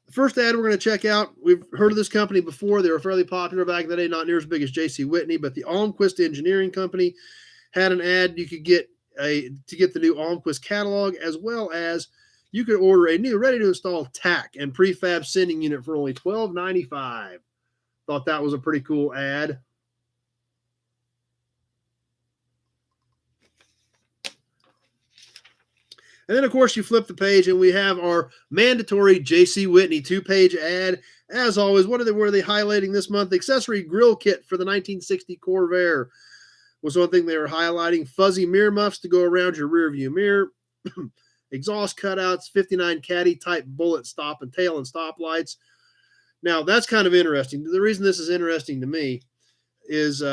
The first ad we're going to check out, we've heard of this company before. They were fairly popular back in the day, not near as big as J.C. Whitney, but the Almquist Engineering Company had an ad you could get to get the new Almquist catalog, as well as you could order a new ready-to-install tack and prefab sending unit for only $12.95. Thought that was a pretty cool ad. And then, of course, you flip the page, and we have our mandatory J.C. Whitney 2-page ad. As always, were they highlighting this month? The accessory grill kit for the 1960 Corvair was one thing they were highlighting. Fuzzy mirror muffs to go around your rear view mirror. Exhaust cutouts, 59 caddy type bullet stop and tail and stop lights. Now, that's kind of interesting. The reason this is interesting to me is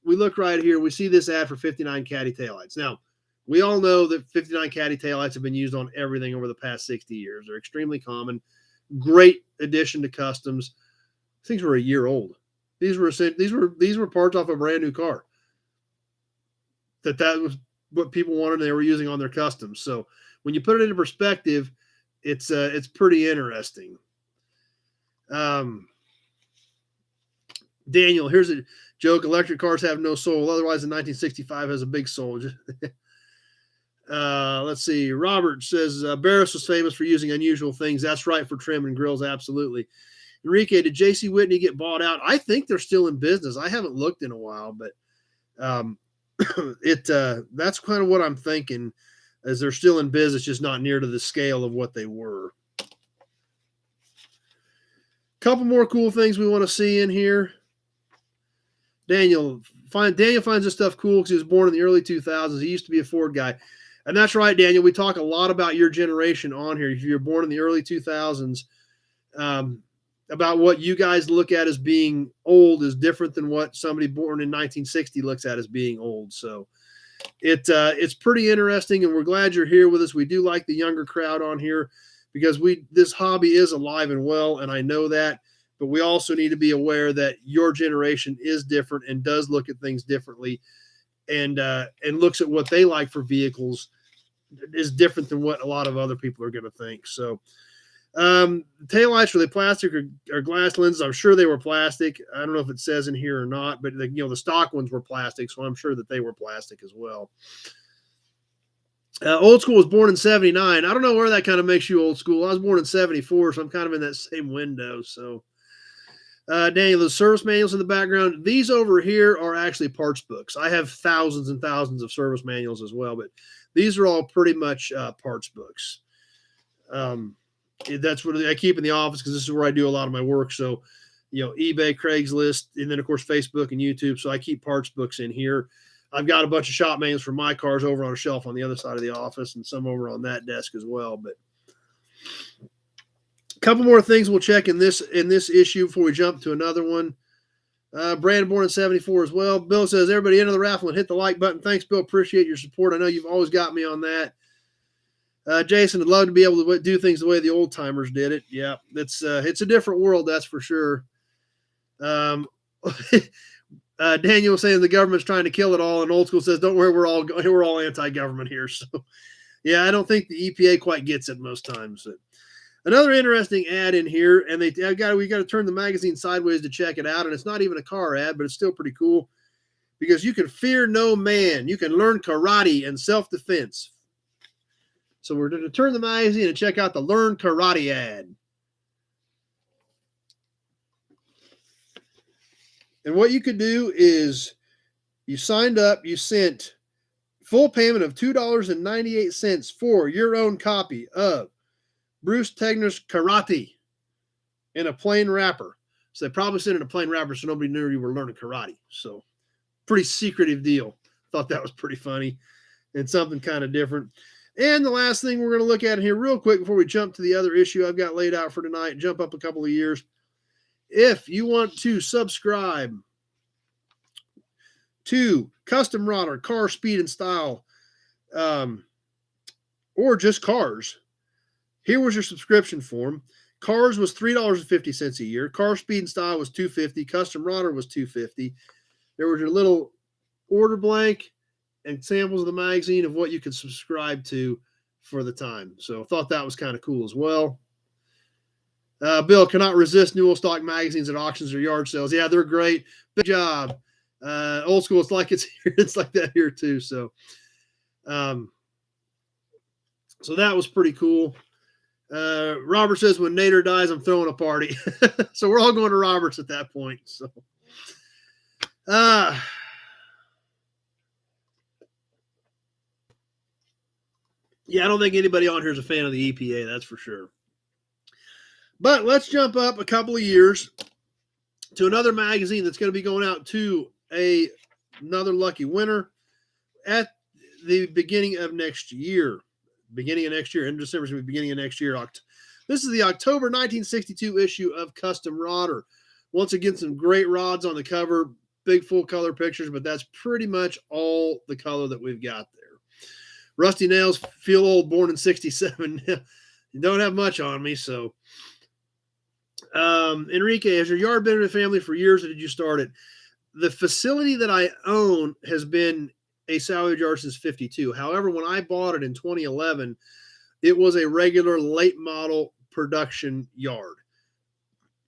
we look right here. We see this ad for 59 caddy taillights. Now, we all know that 59 caddy taillights have been used on everything over the past 60 years. They're extremely common. Great addition to customs. Things were a year old. These were parts off a brand new car. That was what people wanted. They were using on their customs. So when you put it into perspective, it's pretty interesting. Daniel, here's a joke. Electric cars have no soul. Otherwise, the 1965 has a big soul. Let's see. Robert says, Barris was famous for using unusual things. That's right, for trim and grills. Absolutely. Enrique, did J.C. Whitney get bought out? I think they're still in business. I haven't looked in a while, but that's kind of what I'm thinking, is they're still in business, just not near to the scale of what they were. Couple more cool things we want to see in here. Daniel finds this stuff cool because he was born in the early 2000s. He used to be a Ford guy. And that's right, Daniel. We talk a lot about your generation on here. If you're born in the early 2000s, about what you guys look at as being old is different than what somebody born in 1960 looks at as being old. So it's pretty interesting, and we're glad you're here with us. We do like the younger crowd on here because this hobby is alive and well, and I know that. But we also need to be aware that your generation is different and does look at things differently, and looks at what they like for vehicles is different than what a lot of other people are going to think. So taillights, were they plastic or glass lenses? I'm sure they were plastic. I don't know if it says in here or not, but the stock ones were plastic, so I'm sure that they were plastic as well. Old school was born in 79. I don't know where that kind of makes you old school. I was born in 74, so I'm kind of in that same window. So Daniel, the service manuals in the background, these over here are actually parts books. I have thousands and thousands of service manuals as well, but these are all pretty much parts books. That's what I keep in the office because this is where I do a lot of my work. So, eBay, Craigslist, and then of course Facebook and YouTube. So I keep parts books in here. I've got a bunch of shop manuals for my cars over on a shelf on the other side of the office, and some over on that desk as well. But a couple more things we'll check in this issue before we jump to another one. Brandon, born in 74 as well. Bill says, everybody into the raffle and hit the like button. Thanks, Bill. Appreciate your support. I know you've always got me on that. Jason, would love to be able to do things the way the old timers did it. Yeah, it's a different world, that's for sure. Daniel saying the government's trying to kill it all, and Old School says, "Don't worry, we're all anti-government here." So, yeah, I don't think the EPA quite gets it most times. But another interesting ad in here, and we got to turn the magazine sideways to check it out, and it's not even a car ad, but it's still pretty cool because you can fear no man. You can learn karate and self-defense. So we're going to turn the magazine and check out the Learn Karate ad. And what you could do is you signed up, you sent full payment of $2.98 for your own copy of Bruce Tegner's Karate in a plain wrapper. So they probably sent it in a plain wrapper so nobody knew you were learning karate. So pretty secretive deal. Thought that was pretty funny and something kind of different. And the last thing we're going to look at here real quick before we jump to the other issue I've got laid out for tonight, jump up a couple of years. If you want to subscribe to Custom Rodder, Car Speed and Style, or just cars, here was your subscription form. Cars was $3.50 a year. Car Speed and Style was $2.50. Custom Rodder was $2.50. There was your little order blank and samples of the magazine of what you could subscribe to for the time. So I thought that was kind of cool as well. Bill, cannot resist Newell stock magazines at auctions or yard sales. Yeah, they're great. Good job. Old School, it's like it's like that here too. So, so that was pretty cool. Robert says, when Nader dies, I'm throwing a party. So we're all going to Robert's at that point. So, yeah, I don't think anybody on here is a fan of the EPA, that's for sure. But let's jump up a couple of years to another magazine that's going to be going out to another lucky winner at the beginning of next year. In December, beginning of next year. This is the October 1962 issue of Custom Rodder. Once again, some great rods on the cover, big full color pictures, but that's pretty much all the color that we've got there. Rusty Nails, feel old, born in 67. You don't have much on me, so. Enrique, has your yard been in the family for years, or did you start it? The facility that I own has been a salvage yard since 52. However, when I bought it in 2011, it was a regular late model production yard.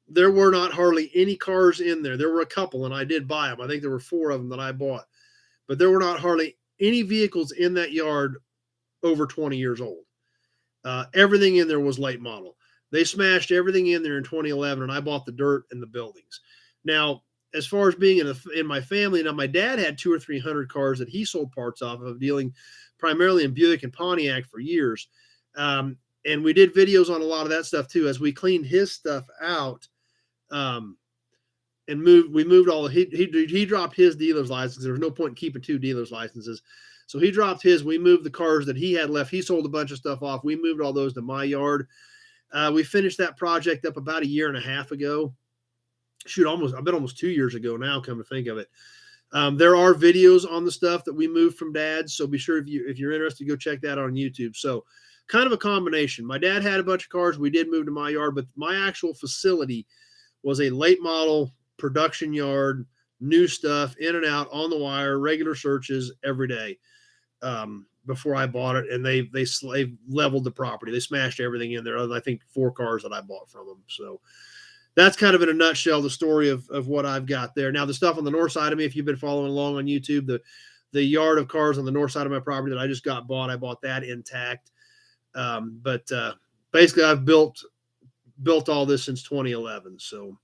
There were not hardly any cars in there. There were a couple, and I did buy them. I think there were 4 of them that I bought, but there were not hardly any vehicles in that yard over 20 years old. Everything in there was late model. They smashed everything in there in 2011, and I bought the dirt and the buildings. Now, as far as being in my family, now my dad had 200 or 300 cars that he sold parts off of, dealing primarily in Buick and Pontiac for years. And we did videos on a lot of that stuff too, as we cleaned his stuff out. And we moved all, he dropped his dealer's license. There was no point in keeping 2 dealer's licenses. So he dropped his, we moved the cars that he had left. He sold a bunch of stuff off. We moved all those to my yard. We finished that project up about 1.5 years ago. Shoot, I bet almost 2 years ago now, come to think of it. There are videos on the stuff that we moved from Dad's. So be sure if you're interested, go check that out on YouTube. So kind of a combination. My dad had a bunch of cars. We did move to my yard, but my actual facility was a late model production yard, new stuff in and out on the wire, regular searches every day. Before I bought it, and they leveled the property. They smashed everything in there, other than I think 4 cars that I bought from them. So that's kind of in a nutshell the story of what I've got there. Now the stuff on the north side of me, if you've been following along on YouTube, the yard of cars on the north side of my property that I just got bought, I bought that intact. But basically I've built all this since 2011. So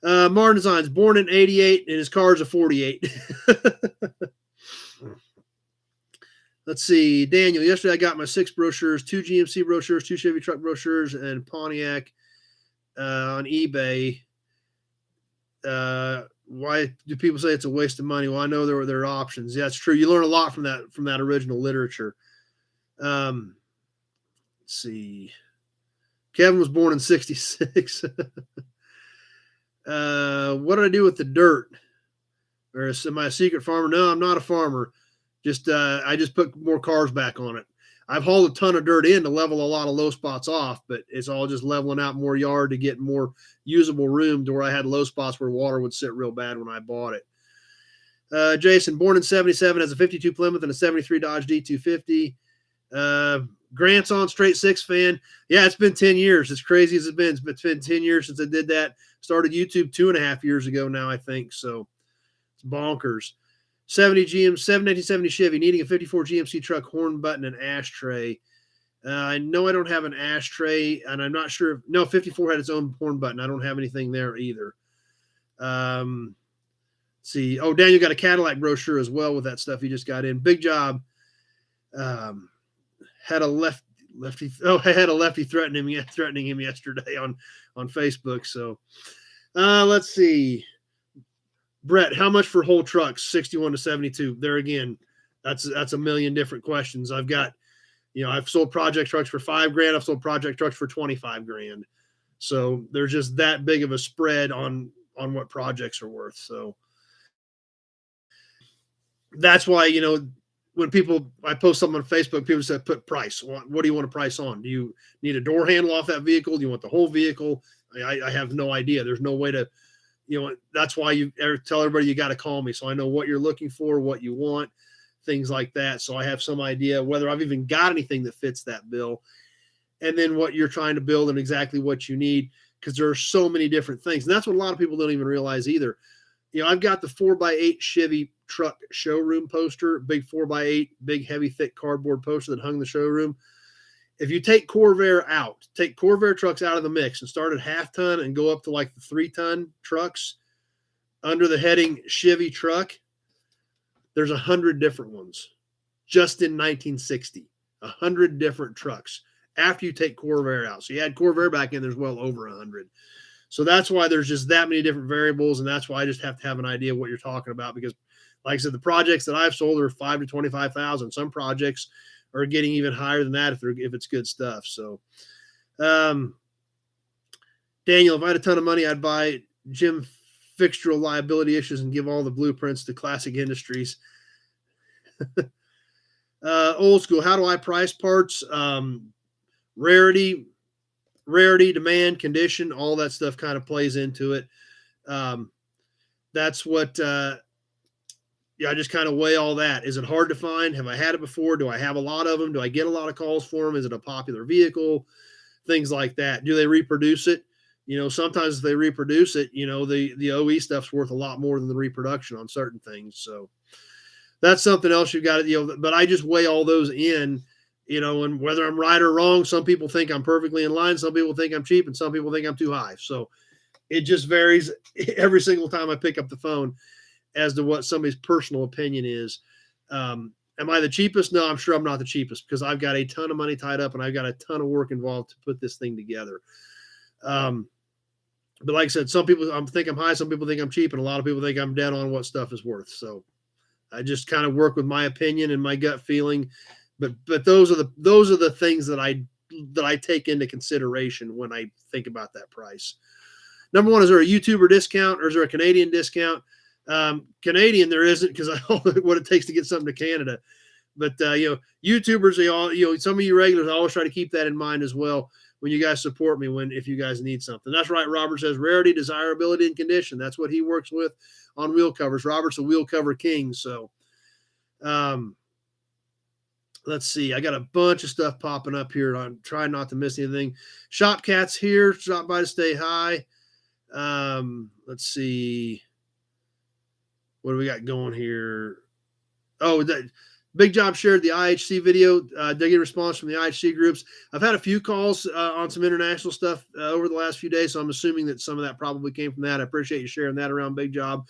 Martin Designs, born in 88, and his car's a 48. Let's see, Daniel, yesterday I got my 6 brochures, 2 GMC brochures, 2 Chevy truck brochures, and Pontiac on eBay. Why do people say it's a waste of money? Well, I know there are options. Yeah, it's true. You learn a lot from that original literature. Let's see. Kevin was born in 66. What did I do with the dirt? Or am I a secret farmer? No, I'm not a farmer. I just put more cars back on it. I've hauled a ton of dirt in to level a lot of low spots off, but it's all just leveling out more yard to get more usable room to where I had low spots where water would sit real bad when I bought it. Jason, born in 77, has a 52 Plymouth and a 73 Dodge D250. Grant's on straight 6 fan. Yeah, it's been 10 years. As crazy as it's been 10 years since I did that. Started YouTube 2.5 years ago now, I think. So it's bonkers. 1970 Chevy, needing a 54 GMC truck, horn button, and ashtray. I know I don't have an ashtray, and I'm not sure. No, 54 had its own horn button. I don't have anything there either. Let's see. Oh, Daniel got a Cadillac brochure as well with that stuff he just got in. Big job. Had a lefty. Oh, I had a lefty threatening him yesterday on Facebook. So let's see. Brett, how much for whole trucks, 61 to 72? There again, that's a million different questions. I've got, I've sold project trucks for $5,000. I've sold project trucks for $25,000. So there's just that big of a spread on what projects are worth. So that's why, when I post something on Facebook, people say, put price. What do you want to price on? Do you need a door handle off that vehicle? Do you want the whole vehicle? I have no idea. There's no way to, that's why you tell everybody you got to call me. So I know what you're looking for, what you want, things like that. So I have some idea whether I've even got anything that fits that bill, and then what you're trying to build and exactly what you need, because there are so many different things. And that's what a lot of people don't even realize either. I've got the 4x8 Chevy truck showroom poster, big 4x8, big, heavy, thick cardboard poster that hung in the showroom. If you take take Corvair trucks out of the mix and start at 1/2 ton and go up to like the 3-ton trucks under the heading Chevy truck, there's 100 different ones just in 1960, 100 different trucks after you take Corvair out. So you add Corvair back in, there's well over 100. So that's why there's just that many different variables. And that's why I just have to have an idea of what you're talking about, because like I said, the projects that I've sold are $5,000 to $25,000. Some projects are getting even higher than that if it's good stuff. So, Daniel, if I had a ton of money, I'd buy Jim Fixtural liability issues and give all the blueprints to Classic Industries. Old school. How do I price parts? Rarity, rarity, demand, condition, all that stuff kind of plays into it. That's what, I just kind of weigh all that. Is it hard to find? Have I had it before? Do I have a lot of them? Do I get a lot of calls for them? Is it a popular vehicle? Things like that. Do they reproduce it? Sometimes if they reproduce it, the OE stuff's worth a lot more than the reproduction on certain things. So that's something else you've got to, but I just weigh all those in, and whether I'm right or wrong, some people think I'm perfectly in line. Some people think I'm cheap and some people think I'm too high. So it just varies every single time I pick up the phone as to what somebody's personal opinion is. Am I the cheapest? No, I'm sure I'm not the cheapest because I've got a ton of money tied up and I've got a ton of work involved to put this thing together. But like I said, some people think I'm high, some people think I'm cheap, and a lot of people think I'm dead on what stuff is worth. So I just kind of work with my opinion and my gut feeling. But those are the things that I take into consideration when I think about that price. Number one, is there a YouTuber discount or is there a Canadian discount? Canadian there isn't because I don't know what it takes to get something to Canada. But YouTubers, they all, some of you regulars, I always try to keep that in mind as well when you guys support me if you guys need something. That's right. Robert says rarity, desirability, and condition. That's what he works with on wheel covers. Robert's a wheel cover king. So let's see. I got a bunch of stuff popping up here. I'm trying not to miss anything. Shop Cat's here. Stop by to stay high. Let's see. What do we got going here? Oh, Big Job shared the IHC video. They get a response from the IHC groups. I've had a few calls on some international stuff over the last few days, so I'm assuming that some of that probably came from that. I appreciate you sharing that around Big Job.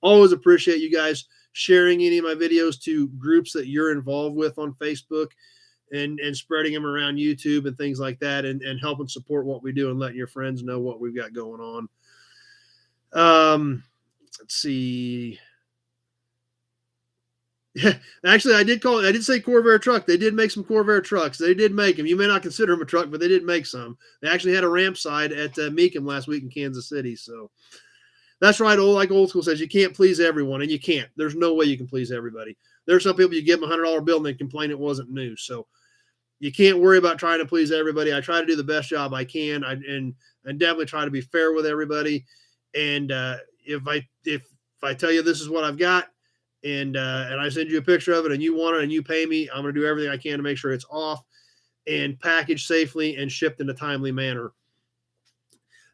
Always appreciate you guys sharing any of my videos to groups that you're involved with on Facebook and spreading them around YouTube and things like that and helping support what we do and letting your friends know what we've got going on. Let's see. Yeah, actually, I did say Corvair truck. They did make some Corvair trucks. They did make them. You may not consider them a truck, but they did make some. They actually had a ramp side at Meekum last week in Kansas City. So that's right. Like old school says, you can't please everyone, and you can't. There's no way you can please everybody. There's some people you give them $100 bill and they complain it wasn't new. So you can't worry about trying to please everybody. I try to do the best job I can, and definitely try to be fair with everybody. And if I tell you this is what I've got, and I send you a picture of it and you want it and you pay me, I'm going to do everything I can to make sure it's off and packaged safely and shipped in a timely manner.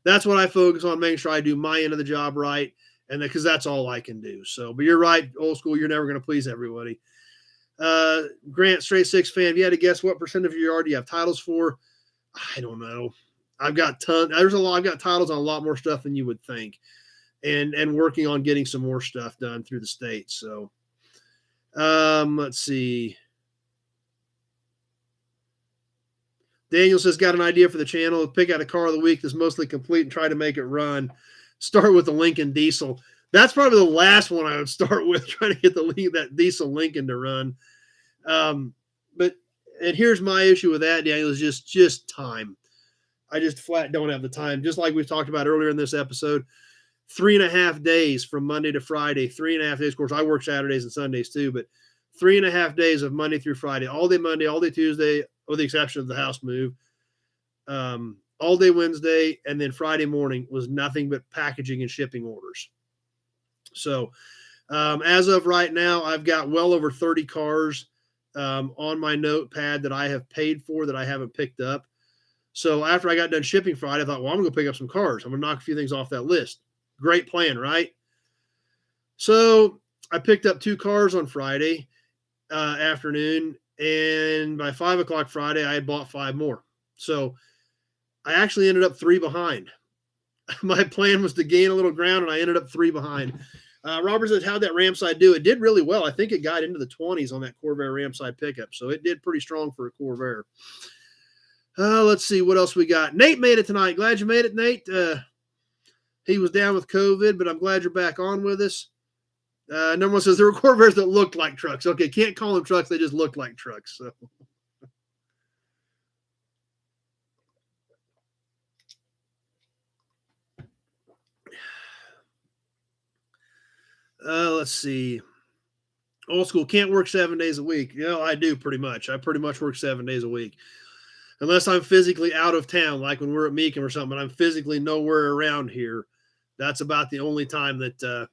That's what I focus on, making sure I do my end of the job right, and because that's all I can do. So, but you're right, old school, you're never going to please everybody. Grant, Straight Six fan, if you had to guess what percent of your yard do you have titles for? I don't know. I've got tons. I've got titles on a lot more stuff than you would think. And working on getting some more stuff done through the state. So let's see. Daniel says, got an idea for the channel. Pick out a car of the week that's mostly complete and try to make it run. Start with the Lincoln Diesel. That's probably the last one I would start with, trying to get that Diesel Lincoln to run. But here's my issue with that, Daniel, is just time. I just flat don't have the time. Just like we've talked about earlier in this episode, 3.5 days from Monday to Friday, 3.5 days. Of course, I work Saturdays and Sundays too, but 3.5 days of Monday through Friday, all day Monday, all day Tuesday, with the exception of the house move, all day Wednesday, and then Friday morning was nothing but packaging and shipping orders. So as of right now, I've got well over 30 cars on my notepad that I have paid for that I haven't picked up. So after I got done shipping Friday, I thought, well, I'm going to pick up some cars. I'm going to knock a few things off that list. Great plan, right? So I picked up 2 cars on Friday afternoon, and by 5 o'clock Friday, I had bought 5 more. So I actually ended up 3 behind. My plan was to gain a little ground, and I ended up 3 behind. Robert says, how'd that Ramside do? It did really well. I think it got into the 20s on that Corvair Ramside pickup, so it did pretty strong for a Corvair. Let's see what else we got. Nate made it tonight. Glad you made it, Nate. He was down with COVID, but I'm glad you're back on with us. Number one says there were Corvairs that looked like trucks. Okay, can't call them trucks. They just looked like trucks. So. Let's see. Old school, can't work 7 days a week. I do pretty much. I pretty much work 7 days a week. unless I'm physically out of town, like when we're at Meekum or something, I'm physically nowhere around here. That's about the only time that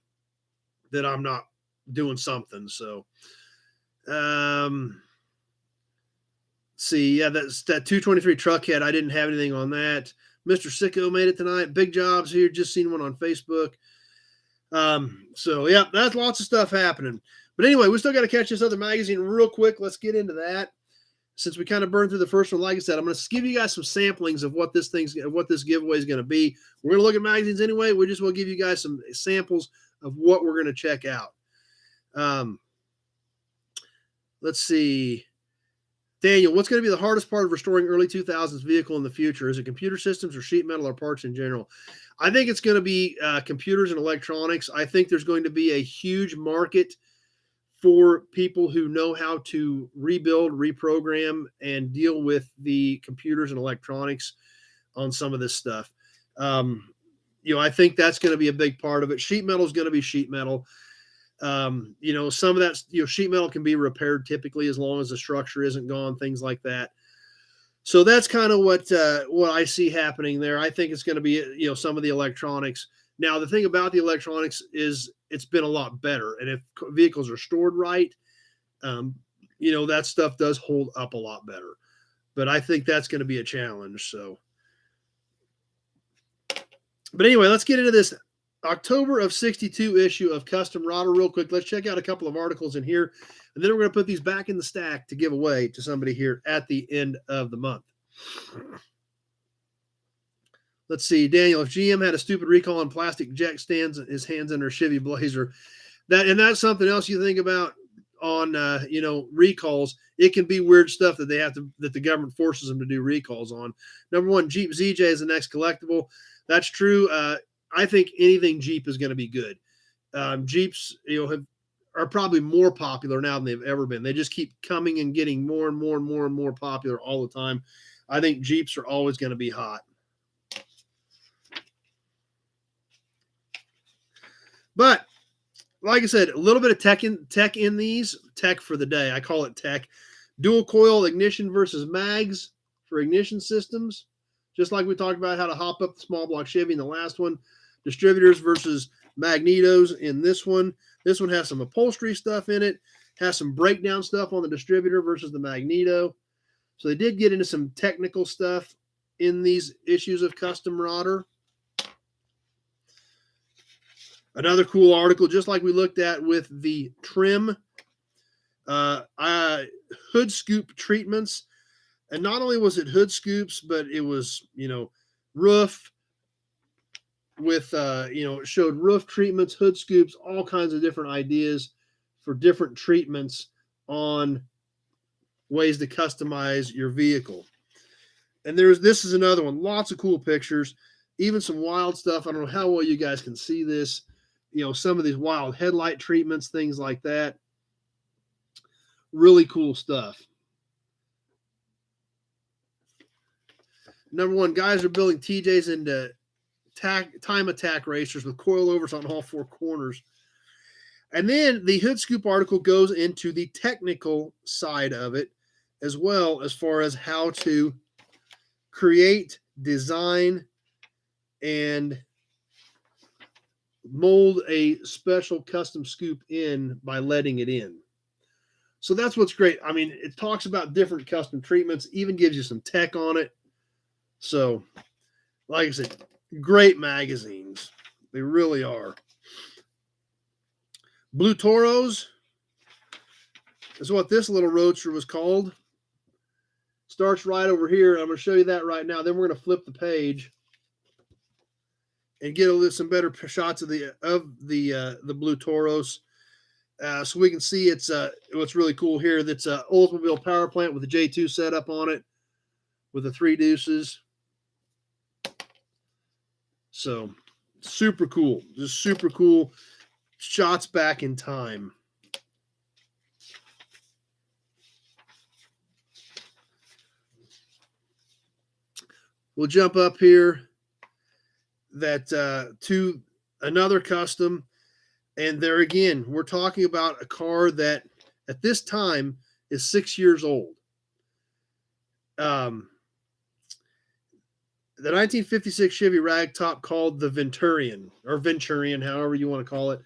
that I'm not doing something. So, see, yeah, that's that 223 truck head. I didn't have anything on that. Mr. Sicko made it tonight. Big jobs here. Just seen one on Facebook. So yeah, that's lots of stuff happening. But anyway, we still got to catch this other magazine real quick. Let's get into that. Since we kind of burned through the first one, like I said, I'm going to give you guys some samplings of what this giveaway is going to be. We're going to look at magazines anyway. We just will give you guys some samples of what we're going to check out. Let's see. Daniel, what's going to be the hardest part of restoring early 2000s vehicle in the future? Is it computer systems or sheet metal or parts in general? I think it's going to be computers and electronics. I think there's going to be a huge market for people who know how to rebuild, reprogram, and deal with the computers and electronics on some of this stuff. I think that's going to be a big part of it. Sheet metal is going to be sheet metal. Some of that, sheet metal can be repaired typically as long as the structure isn't gone, things like that. So that's kind of what I see happening there. I think it's going to be, some of the electronics. Now, the thing about the electronics is it's been a lot better. And if vehicles are stored right, that stuff does hold up a lot better. But I think that's going to be a challenge. So, but anyway, let's get into this October of 62 issue of Custom Rodder real quick. Let's check out a couple of articles in here. And then we're going to put these back in the stack to give away to somebody here at the end of the month. Let's see, Daniel, if GM had a stupid recall on plastic jack stands, his hands in their Chevy Blazer, that's something else you think about on, recalls. It can be weird stuff that that the government forces them to do recalls on. Number one, Jeep ZJ is the next collectible. That's true. I think anything Jeep is going to be good. Jeeps, are probably more popular now than they've ever been. They just keep coming and getting more and more and more and more popular all the time. I think Jeeps are always going to be hot. But like I said, a little bit of tech in these. Tech for the day. I call it tech. Dual coil ignition versus mags for ignition systems. Just like we talked about how to hop up the small block Chevy in the last one. Distributors versus magnetos in this one. This one has some upholstery stuff in it. Has some breakdown stuff on the distributor versus the magneto. So they did get into some technical stuff in these issues of Custom Rodder. Another cool article, just like we looked at with the trim, hood scoop treatments. And not only was it hood scoops, but it was, roof with, it showed roof treatments, hood scoops, all kinds of different ideas for different treatments on ways to customize your vehicle. And this is another one, lots of cool pictures, even some wild stuff. I don't know how well you guys can see this. Some of these wild headlight treatments, things like that. Really cool stuff. Number one, guys are building TJs into time attack racers with coilovers on all four corners. And then the hood scoop article goes into the technical side of it, as well as far as how to create, design, and mold a special custom scoop in by letting it in. So that's what's great. I mean, it talks about different custom treatments, even gives you some tech on it. So, like I said, great magazines. They really are. Blue Toros is what this little roadster was called. Starts right over here. I'm going to show you that right now. Then we're going to flip the page and get some better shots of the Blue Toros, so we can see it's what's really cool here. That's a Oldsmobile power plant with a J2 setup on it, with the 3 Deuces. So super cool, just super cool shots back in time. We'll jump up here to another custom, and there again, we're talking about a car that at this time is 6 years old. The 1956 Chevy ragtop called the Venturion, or Venturion, however you want to call it.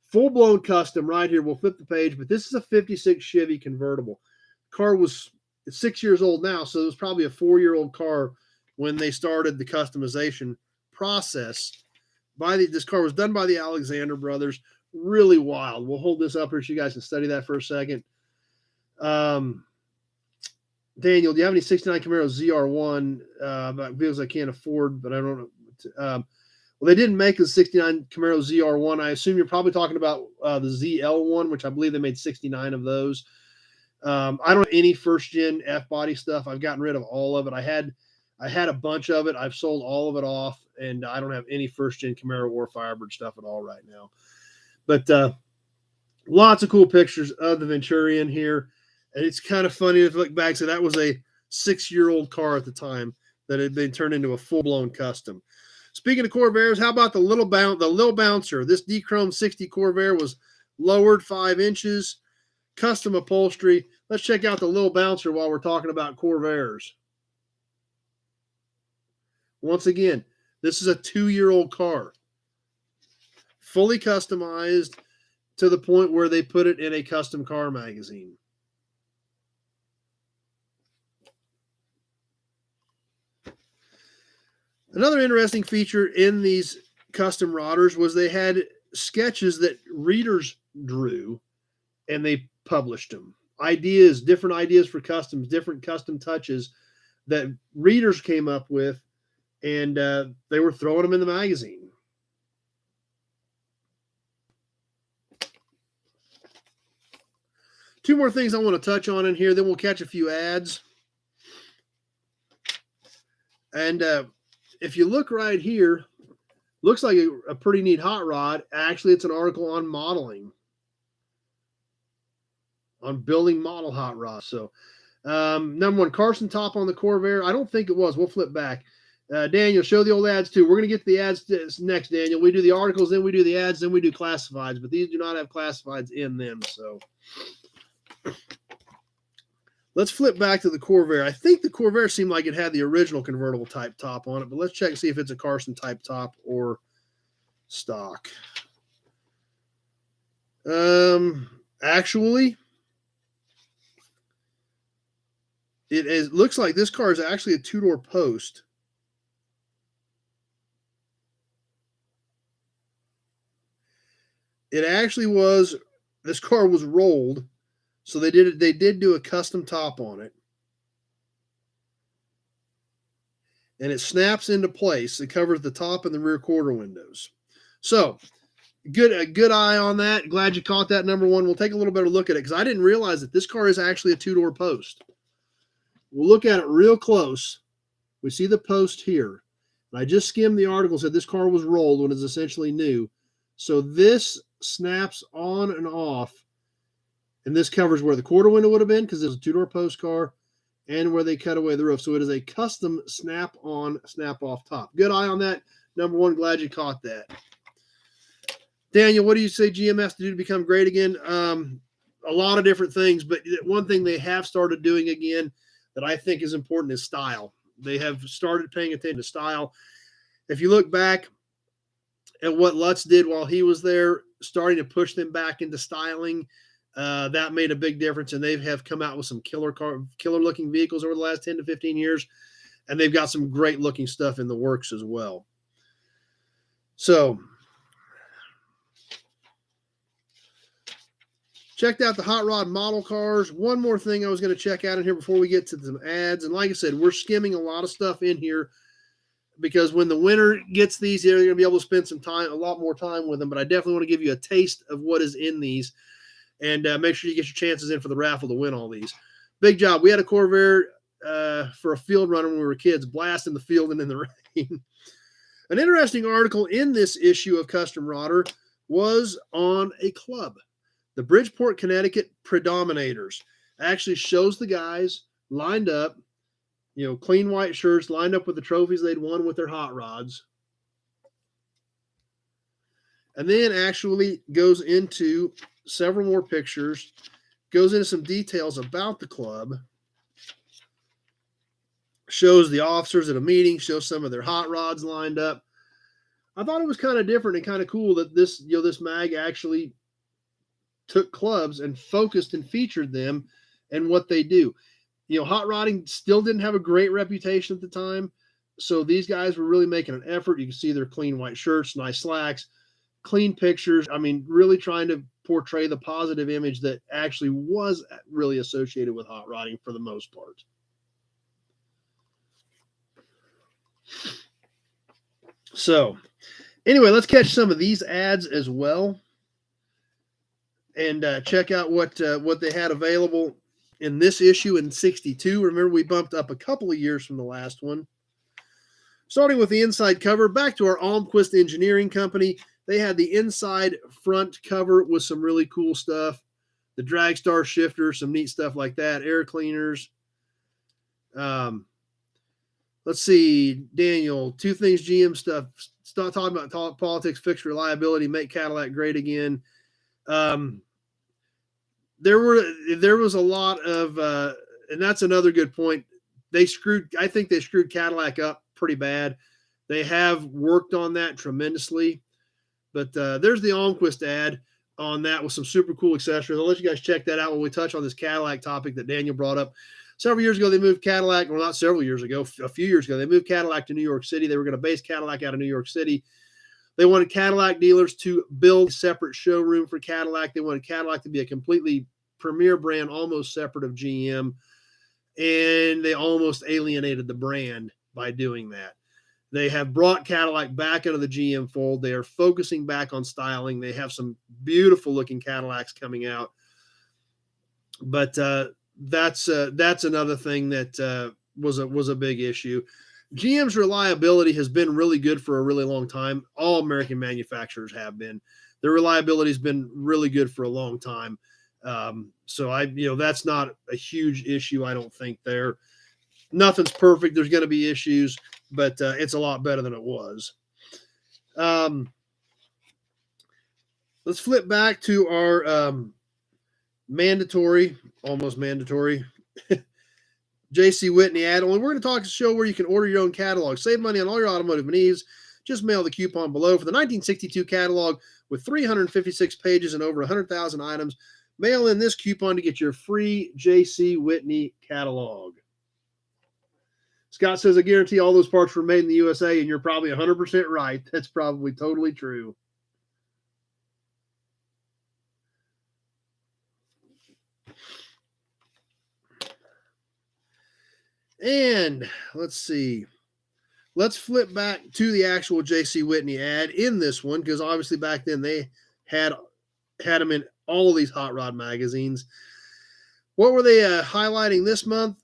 Full-blown custom right here. We'll flip the page, but this is a 56 Chevy convertible. Car was 6 years old now, so it was probably a 4-year-old car when they started the customization process. This car was done by the Alexander brothers. Really wild. We'll hold this up here so you guys can study that for a second. Daniel, do you have any 69 Camaro ZR1 vehicles I can't afford, but I don't know. Well, they didn't make the 69 Camaro ZR1. I assume you're probably talking about the ZL1, which I believe they made 69 of those. I don't have any first-gen F-body stuff. I've gotten rid of all of it. I had a bunch of it. I've sold all of it off, and I don't have any first-gen Camaro or Firebird stuff at all right now. But lots of cool pictures of the Venturion here. And it's kind of funny to look back. So that was a 6-year-old car at the time that had been turned into a full-blown custom. Speaking of Corvairs, how about the little bouncer? This D-Chrome 60 Corvair was lowered 5 inches, custom upholstery. Let's check out the little bouncer while we're talking about Corvairs. Once again, this is a 2-year-old car, fully customized to the point where they put it in a custom car magazine. Another interesting feature in these custom rodders was they had sketches that readers drew and they published them. Different ideas for customs, different custom touches that readers came up with, and they were throwing them in the magazine. Two more things I want to touch on in here, then we'll catch a few ads. And if you look right here, looks like a pretty neat hot rod. Actually, it's an article on modeling, on building model hot rods. So, number one, Carson top on the Corvair. I don't think it was. We'll flip back. Daniel, show the old ads too. We're going to get to the ads next, Daniel. We do the articles, then we do the ads, then we do classifieds. But these do not have classifieds in them. So let's flip back to the Corvair. I think the Corvair seemed like it had the original convertible type top on it, but let's check and see if it's a Carson type top or stock. Actually, it looks like this car is actually a 2-door post. It actually was, this car was rolled. So they did do a custom top on it. And it snaps into place. It covers the top and the rear quarter windows. So a good eye on that. Glad you caught that, number one. We'll take a little better look at it because I didn't realize that this car is actually a 2-door post. We'll look at it real close. We see the post here. And I just skimmed the article, said this car was rolled when it's essentially new. So this snaps on and off. And this covers where the quarter window would have been because it's a 2-door post car and where they cut away the roof. So it is a custom snap-on, snap-off top. Good eye on that. Number one, glad you caught that. Daniel, what do you say GM has to do to become great again? A lot of different things, but one thing they have started doing again that I think is important is style. They have started paying attention to style. If you look back at what Lutz did while he was there, starting to push them back into styling, that made a big difference, and they have come out with some killer looking vehicles over the last 10 to 15 years, and they've got some great looking stuff in the works as well. So checked out the hot rod model cars. One more thing I was going to check out in here before we get to some ads, and like I said, we're skimming a lot of stuff in here because when the winner gets these, they're going to be able to spend a lot more time with them, but I definitely want to give you a taste of what is in these. And make sure you get your chances in for the raffle to win all these. Big job. We had a Corvair for a field runner when we were kids, blasting the field and in the rain. An interesting article in this issue of Custom Rodder was on a club. The Bridgeport, Connecticut Predominators. Actually shows the guys lined up, clean white shirts, lined up with the trophies they'd won with their hot rods. And then actually goes into several more pictures, goes into some details about the club, shows the officers at a meeting, shows some of their hot rods lined up. I thought it was kind of different and kind of cool that this, this mag actually took clubs and focused and featured them and what they do. Hot rodding still didn't have a great reputation at the time. So these guys were really making an effort. You can see their clean white shirts, nice slacks, clean pictures. I mean, really trying to portray the positive image that actually was really associated with hot rodding for the most part. So anyway, let's catch some of these ads as well and check out what they had available in this issue in 62. Remember, we bumped up a couple of years from the last one. Starting with the inside cover, back to our Almquist Engineering Company. They had the inside front cover with some really cool stuff. The drag star shifter, some neat stuff like that. Air cleaners. Let's see, Daniel, two things GM stuff. Start talking about politics, fix reliability, make Cadillac great again. There was a lot of, and that's another good point. I think they screwed Cadillac up pretty bad. They have worked on that tremendously. But there's the Almquist ad on that with some super cool accessories. I'll let you guys check that out when we touch on this Cadillac topic that Daniel brought up. Several years ago, they moved Cadillac. Well, not several years ago, a few years ago, they moved Cadillac to New York City. They were going to base Cadillac out of New York City. They wanted Cadillac dealers to build a separate showroom for Cadillac. They wanted Cadillac to be a completely premier brand, almost separate of GM. And they almost alienated the brand by doing that. They have brought Cadillac back into the GM fold. They are focusing back on styling. They have some beautiful looking Cadillacs coming out. But that's another thing that was a big issue. GM's reliability has been really good for a really long time. All American manufacturers have been. Their reliability has been really good for a long time. So that's not a huge issue. I don't think there. Nothing's perfect. There's going to be issues, but it's a lot better than it was. Let's flip back to our almost mandatory J.C. Whitney ad. Only we're going to talk a show where you can order your own catalog. Save money on all your automotive needs. Just mail the coupon below for the 1962 catalog with 356 pages and over 100,000 items. Mail in this coupon to get your free J.C. Whitney catalog. Scott says, I guarantee all those parts were made in the USA, and you're probably 100% right. That's probably totally true. And let's see. Let's flip back to the actual J.C. Whitney ad in this one, because obviously back then they had them in all of these hot rod magazines. What were they highlighting this month?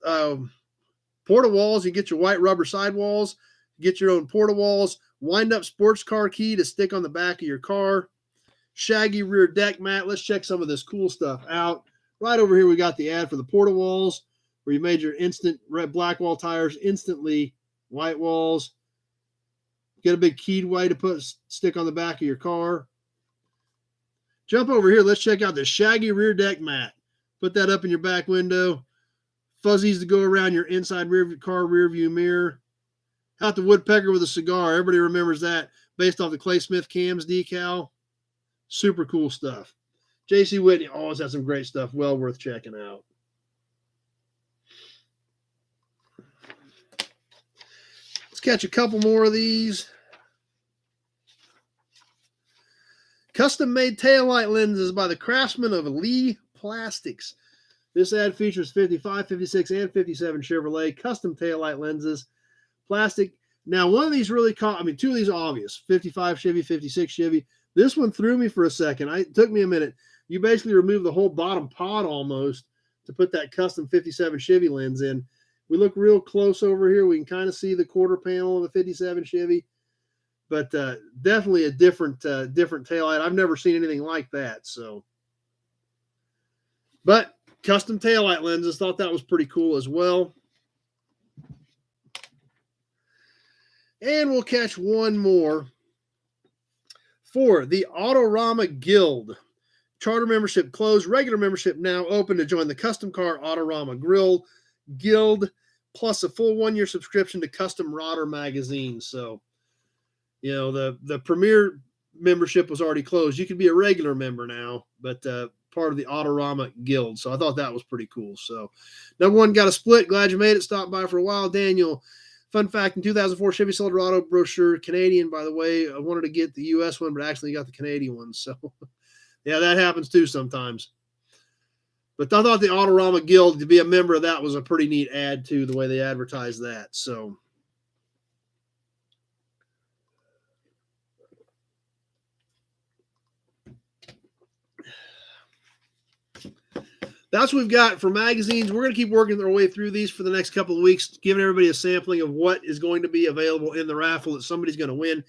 Porta walls. You get your white rubber sidewalls. Get your own porta walls. Wind up sports car key to stick on the back of your car. Shaggy rear deck mat. Let's check some of this cool stuff out. Right over here, we got the ad for the porta walls, where you made your instant red black wall tires instantly white walls. Get a big keyed way to stick on the back of your car. Jump over here. Let's check out the shaggy rear deck mat. Put that up in your back window. Fuzzies to go around your inside car rear view mirror. Out the woodpecker with a cigar. Everybody remembers that, based off the Clay Smith Cams decal. Super cool stuff. J.C. Whitney always has some great stuff. Well worth checking out. Let's catch a couple more of these. Custom-made taillight lenses by the craftsmen of Lee Plastics. This ad features 55, 56, and 57 Chevrolet custom taillight lenses. Plastic. Now, one of these really two of these are obvious. 55 Chevy, 56 Chevy. This one threw me for a second. It took me a minute. You basically remove the whole bottom pod almost to put that custom 57 Chevy lens in. We look real close over here. We can kind of see the quarter panel of a 57 Chevy. But definitely a different taillight. I've never seen anything like that. But custom taillight lenses, thought that was pretty cool as well. And we'll catch one more for the Autorama Guild. Charter membership closed. Regular membership now open to join the Custom Car Autorama Guild. plus a full 1-year subscription to Custom Rodder magazine. So, you know, the premier membership was already closed. You can be a regular member now, but part of the Autorama Guild. So I thought that was pretty cool. So number one got a split. Glad you made it. Stopped by for a while. Daniel, fun fact, in 2004, Chevy Silverado brochure, Canadian, by the way. I wanted to get the U.S. one, but actually got the Canadian one. So, yeah, that happens too sometimes. But I thought the Autorama Guild, to be a member of that was a pretty neat ad too, the way they advertised that. So, that's what we've got for magazines. We're going to keep working our way through these for the next couple of weeks, giving everybody a sampling of what is going to be available in the raffle that somebody's going to win.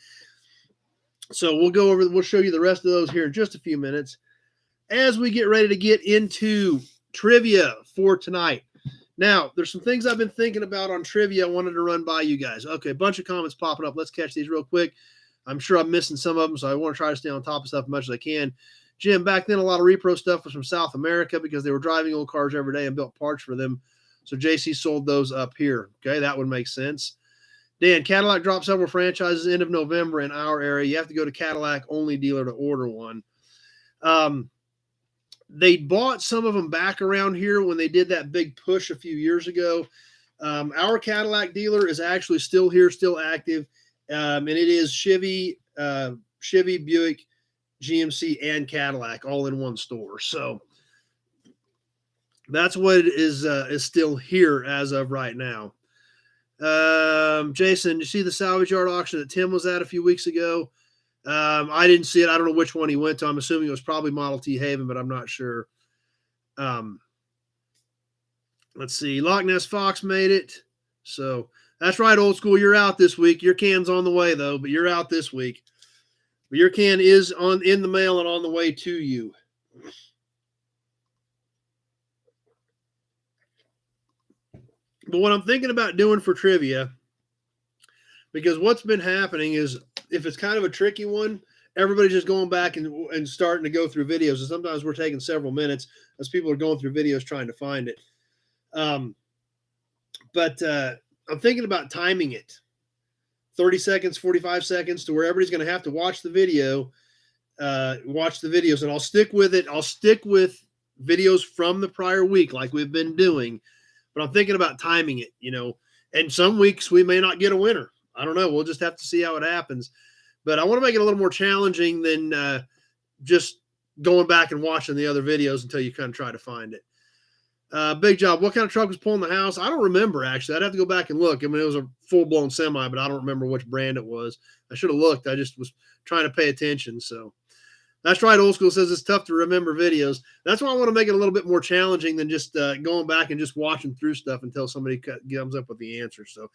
So we'll show you the rest of those here in just a few minutes as we get ready to get into trivia for tonight. Now, there's some things I've been thinking about on trivia I wanted to run by you guys. Okay, a bunch of comments popping up. Let's catch these real quick. I'm sure I'm missing some of them, so I want to try to stay on top of stuff as much as I can. Jim, back then a lot of repro stuff was from South America because they were driving old cars every day and built parts for them. So JC sold those up here. Okay, that would make sense. Dan, Cadillac dropped several franchises end of November in our area. You have to go to Cadillac only dealer to order one. They bought some of them back around here when they did that big push a few years ago. Our Cadillac dealer is actually still here, still active. And it is Chevy, Buick, GMC, and Cadillac all in one store. So that's what it is still here as of right now. Jason, you see the salvage yard auction that Tim was at a few weeks ago? I didn't see it. I don't know which one he went to. I'm assuming it was probably Model T Haven, but I'm not sure. Let's see. Loch Ness Fox made it. So that's right, old school. You're out this week. Your can's on the way, though, but you're out this week. But your can is in the mail and on the way to you. But what I'm thinking about doing for trivia, because what's been happening is if it's kind of a tricky one, everybody's just going back and starting to go through videos. And sometimes we're taking several minutes as people are going through videos trying to find it. But I'm thinking about timing it. 30 seconds, 45 seconds to where everybody's going to have to watch the video, watch the videos, and I'll stick with it. I'll stick with videos from the prior week like we've been doing, but I'm thinking about timing it, and some weeks we may not get a winner. I don't know. We'll just have to see how it happens, but I want to make it a little more challenging than just going back and watching the other videos until you kind of try to find it. Big Job, what kind of truck was pulling the house? I don't remember, actually. I'd have to go back and look. I mean, it was a full-blown semi, but I don't remember which brand it was. I should have looked. I just was trying to pay attention. So that's right. Old school says it's tough to remember videos. That's why I want to make it a little bit more challenging than just going back and just watching through stuff until somebody comes up with the answer. So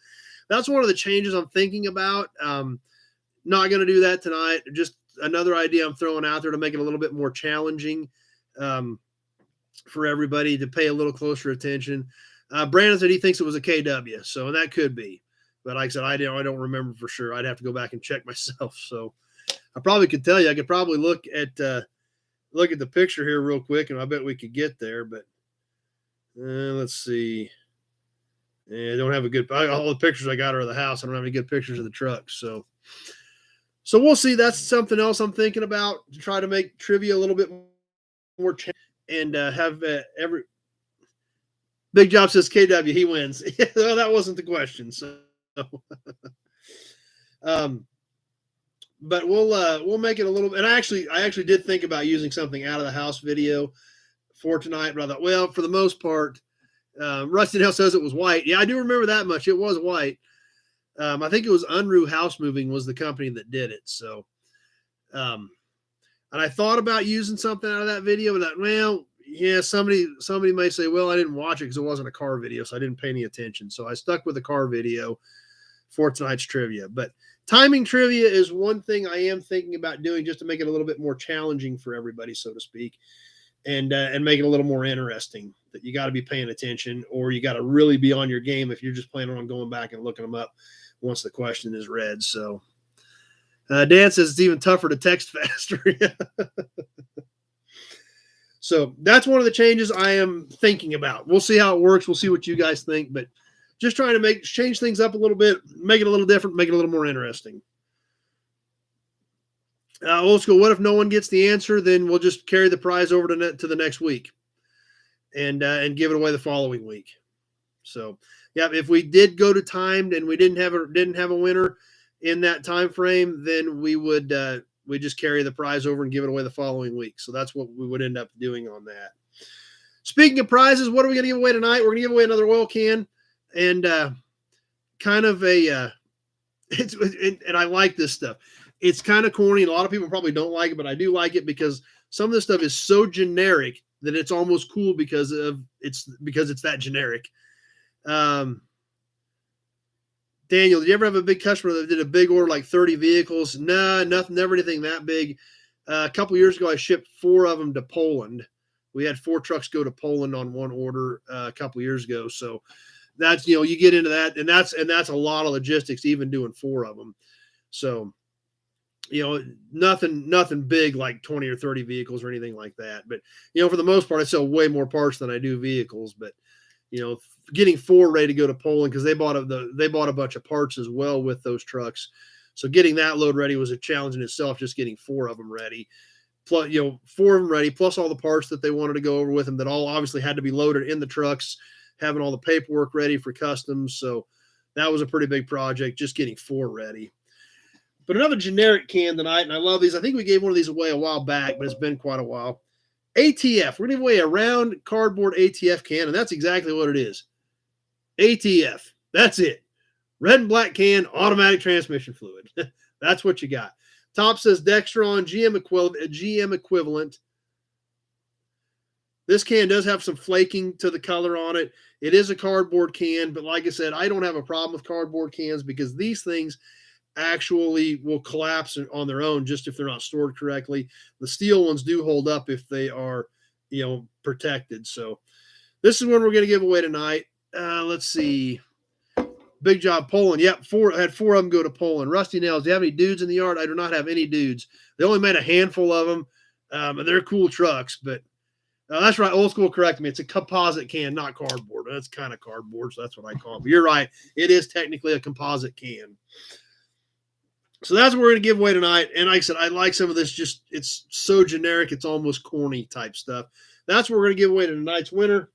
that's one of the changes I'm thinking about. Not going to do that tonight. Just another idea I'm throwing out there to make it a little bit more challenging. For everybody to pay a little closer attention. Brandon said he thinks it was a KW, so that could be. But like I said, I don't remember for sure. I'd have to go back and check myself. So I probably could tell you. I could probably look at the picture here real quick, and I bet we could get there. But let's see. I don't have all the pictures I got are of the house. I don't have any good pictures of the truck. So we'll see. That's something else I'm thinking about to try to make trivia a little bit more challenging. And have every Big Job says KW, he wins. Well, that wasn't the question. So, but we'll make it a little. And I actually did think about using something out of the house video for tonight, but I thought, well, for the most part, Rusty Nail says it was white. Yeah, I do remember that much. It was white. I think it was Unruh House Moving was the company that did it. So, and I thought about using something out of that video, but somebody may say, well, I didn't watch it because it wasn't a car video, so I didn't pay any attention. So I stuck with the car video for tonight's trivia. But timing trivia is one thing I am thinking about doing just to make it a little bit more challenging for everybody, so to speak, and make it a little more interesting. That you got to be paying attention, or you got to really be on your game if you're just planning on going back and looking them up once the question is read. So. Dan says it's even tougher to text faster. So that's one of the changes I am thinking about. We'll see how it works. We'll see what you guys think, but just trying to change things up a little bit, make it a little different, make it a little more interesting. Old school, what if no one gets the answer? Then we'll just carry the prize over to the next week and give it away the following week. So, yeah, if we did go to timed and we didn't have a winner in that time frame, then we would we just carry the prize over and give it away the following week. So that's what we would end up doing on that. Speaking of prizes, what are we going to give away tonight? We're going to give away another oil can and kind of a and I like this stuff. It's kind of corny. A lot of people probably don't like it, but I do like it because some of this stuff is so generic that it's almost cool because it's that generic. Daniel, did you ever have a big customer that did a big order, like 30 vehicles? Nah, nothing, never anything that big. A couple years ago, I shipped 4 of them to Poland. We had 4 trucks go to Poland on one order a couple years ago. So that's, you get into that, and that's a lot of logistics, even doing 4 of them. So, nothing big like 20 or 30 vehicles or anything like that. But, for the most part, I sell way more parts than I do vehicles. But, getting 4 ready to go to Poland because they bought a bunch of parts as well with those trucks. So getting that load ready was a challenge in itself, just getting 4 of them ready. Plus, 4 of them ready, plus all the parts that they wanted to go over with them that all obviously had to be loaded in the trucks, having all the paperwork ready for customs. So that was a pretty big project, just getting 4 ready. But another generic can tonight, and I love these. I think we gave one of these away a while back, but it's been quite a while. ATF. We're going to give away a round cardboard ATF can, and that's exactly what it is. ATF. That's it. Red and black can, automatic transmission fluid. That's what you got. Top says Dextron, GM equivalent. This can does have some flaking to the color on it. It is a cardboard can, but like I said, I don't have a problem with cardboard cans because these things actually will collapse on their own just if they're not stored correctly. The steel ones do hold up if they are, protected. So this is one we're going to give away tonight. Let's see. Big job, Poland. Yep, I had 4 of them go to Poland. Rusty Nails, do you have any dudes in the yard? I do not have any dudes. They only made a handful of them, and they're cool trucks. But that's right, old school corrected me. It's a composite can, not cardboard. That's kind of cardboard, so that's what I call it. But you're right. It is technically a composite can. So that's what we're going to give away tonight. And like I said, I like some of this. Just it's so generic, it's almost corny type stuff. That's what we're going to give away to tonight's winner.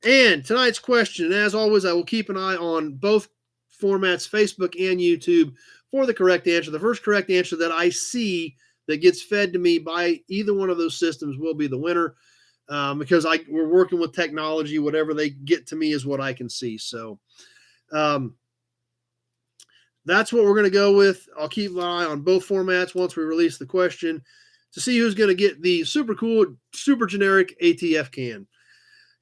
And tonight's question, and as always, I will keep an eye on both formats, Facebook and YouTube, for the correct answer. The first correct answer that I see that gets fed to me by either one of those systems will be the winner, because we're working with technology. Whatever they get to me is what I can see. So that's what we're going to go with. I'll keep an eye on both formats once we release the question to see who's going to get the super cool, super generic ATF can.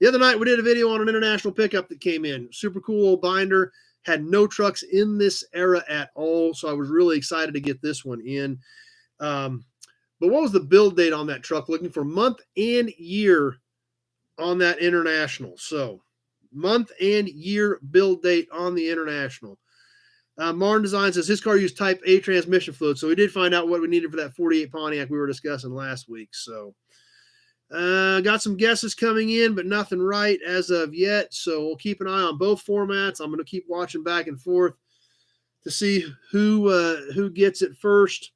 The other night, we did a video on an international pickup that came in. Super cool old binder. Had no trucks in this era at all, so I was really excited to get this one in. But what was the build date on that truck? Looking for month and year on that international. So, month and year build date on the international. Martin Design says his car used Type A transmission fluid, so we did find out what we needed for that 48 Pontiac we were discussing last week. So, got some guesses coming in, but nothing right as of yet. So we'll keep an eye on both formats. I'm going to keep watching back and forth to see who gets it first.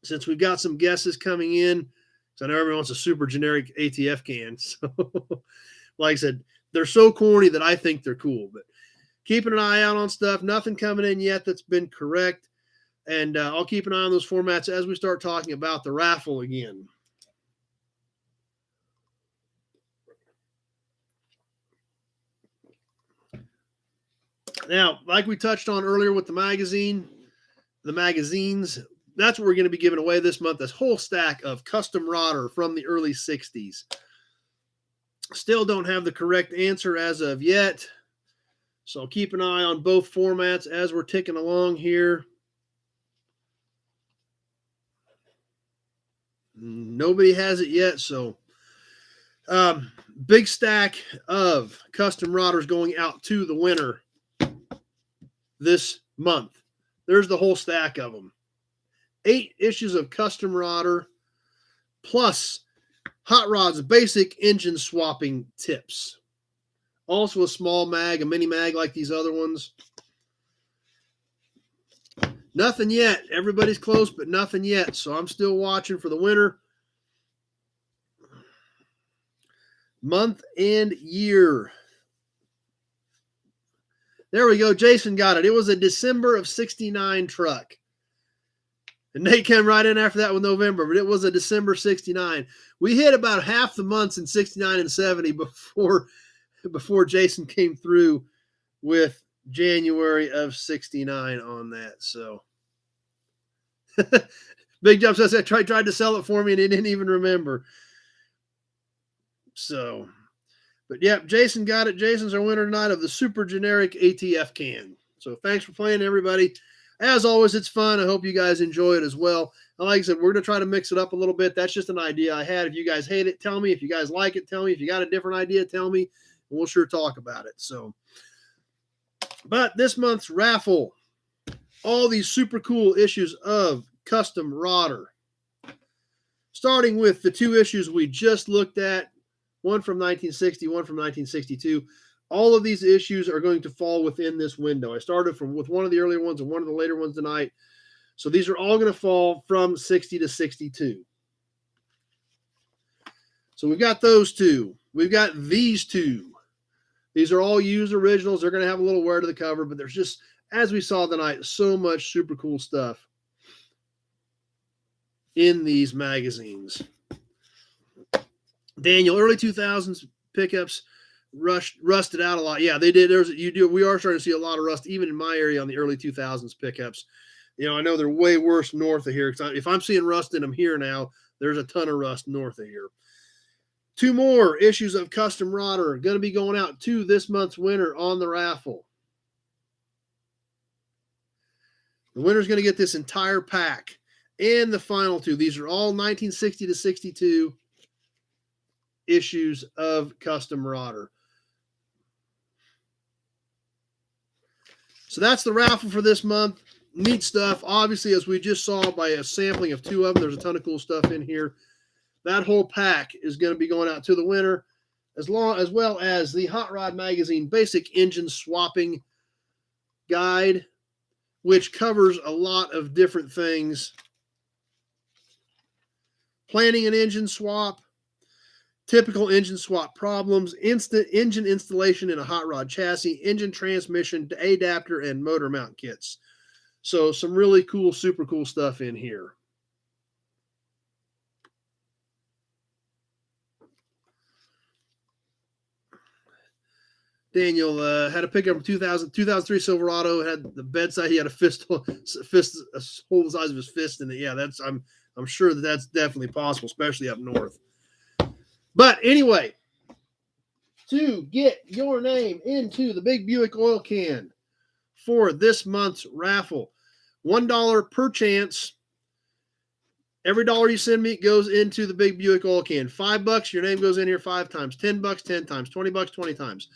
Since we've got some guesses coming in, so I know everyone wants a super generic ATF can. So, like I said, they're so corny that I think they're cool. But keeping an eye out on stuff. Nothing coming in yet that's been correct. And I'll keep an eye on those formats as we start talking about the raffle again. Now, like we touched on earlier with the magazines, that's what we're going to be giving away this month, this whole stack of custom rodder from the early 60s. Still don't have the correct answer as of yet. So keep an eye on both formats as we're ticking along here. Nobody has it yet, so big stack of custom rodders going out to the winner this month. There's the whole stack of them. 8 issues of custom rodder plus Hot Rod's basic engine swapping tips. Also a small mag, a mini mag like these other ones. Nothing yet. Everybody's close, but nothing yet. So I'm still watching for the winner. Month and year. There we go. Jason got it. It was a December of 69 truck. And Nate came right in after that with November, but it was a December 69. We hit about half the months in 69 and 70 before Jason came through with January of 69 on that. So Big Jump says I tried to sell it for me and he didn't even remember. So, but yeah, Jason got it. Jason's our winner tonight of the super generic ATF can. So thanks for playing, everybody. As always, it's fun. I hope you guys enjoy it as well. And like I said, we're going to try to mix it up a little bit. That's just an idea I had. If you guys hate it, tell me. If you guys like it, tell me. If you got a different idea, tell me. And we'll sure talk about it. So, but this month's raffle, all these super cool issues of Custom Rodder. Starting with the two issues we just looked at, one from 1960, one from 1962. All of these issues are going to fall within this window. I started with one of the earlier ones and one of the later ones tonight. So these are all going to fall from 60 to 62. So we've got those two. We've got these two. These are all used originals. They're going to have a little wear to the cover, but there's just, as we saw tonight, so much super cool stuff in these magazines. Daniel, early 2000s pickups rusted out a lot. Yeah, they did. We are starting to see a lot of rust, even in my area on the early 2000s pickups. You know, I know they're way worse north of here. If I'm seeing rust in them here now, there's a ton of rust north of here. Two more issues of Custom Rodder going to be going out to this month's winner on the raffle. The winner's going to get this entire pack and the final two. These are all 1960 to 62 issues of Custom Rodder. So that's the raffle for this month. Neat stuff. Obviously, as we just saw by a sampling of two of them, there's a ton of cool stuff in here. That whole pack is going to be going out to the winner, as well as the Hot Rod Magazine Basic Engine Swapping Guide, which covers a lot of different things. Planning an engine swap, typical engine swap problems, instant engine installation in a hot rod chassis, engine transmission, adapter, and motor mount kits. So some really cool, super cool stuff in here. Daniel had a pickup from 2003 Silverado. Had the bedside. He had a fist hole the size of his fist in it. Yeah, I'm sure that's definitely possible, especially up north. But anyway, to get your name into the Big Buick Oil Can for this month's raffle, $1 per chance. Every dollar you send me goes into the Big Buick Oil Can. $5, your name goes in here 5 times. $10, 10 times. $20, 20 times.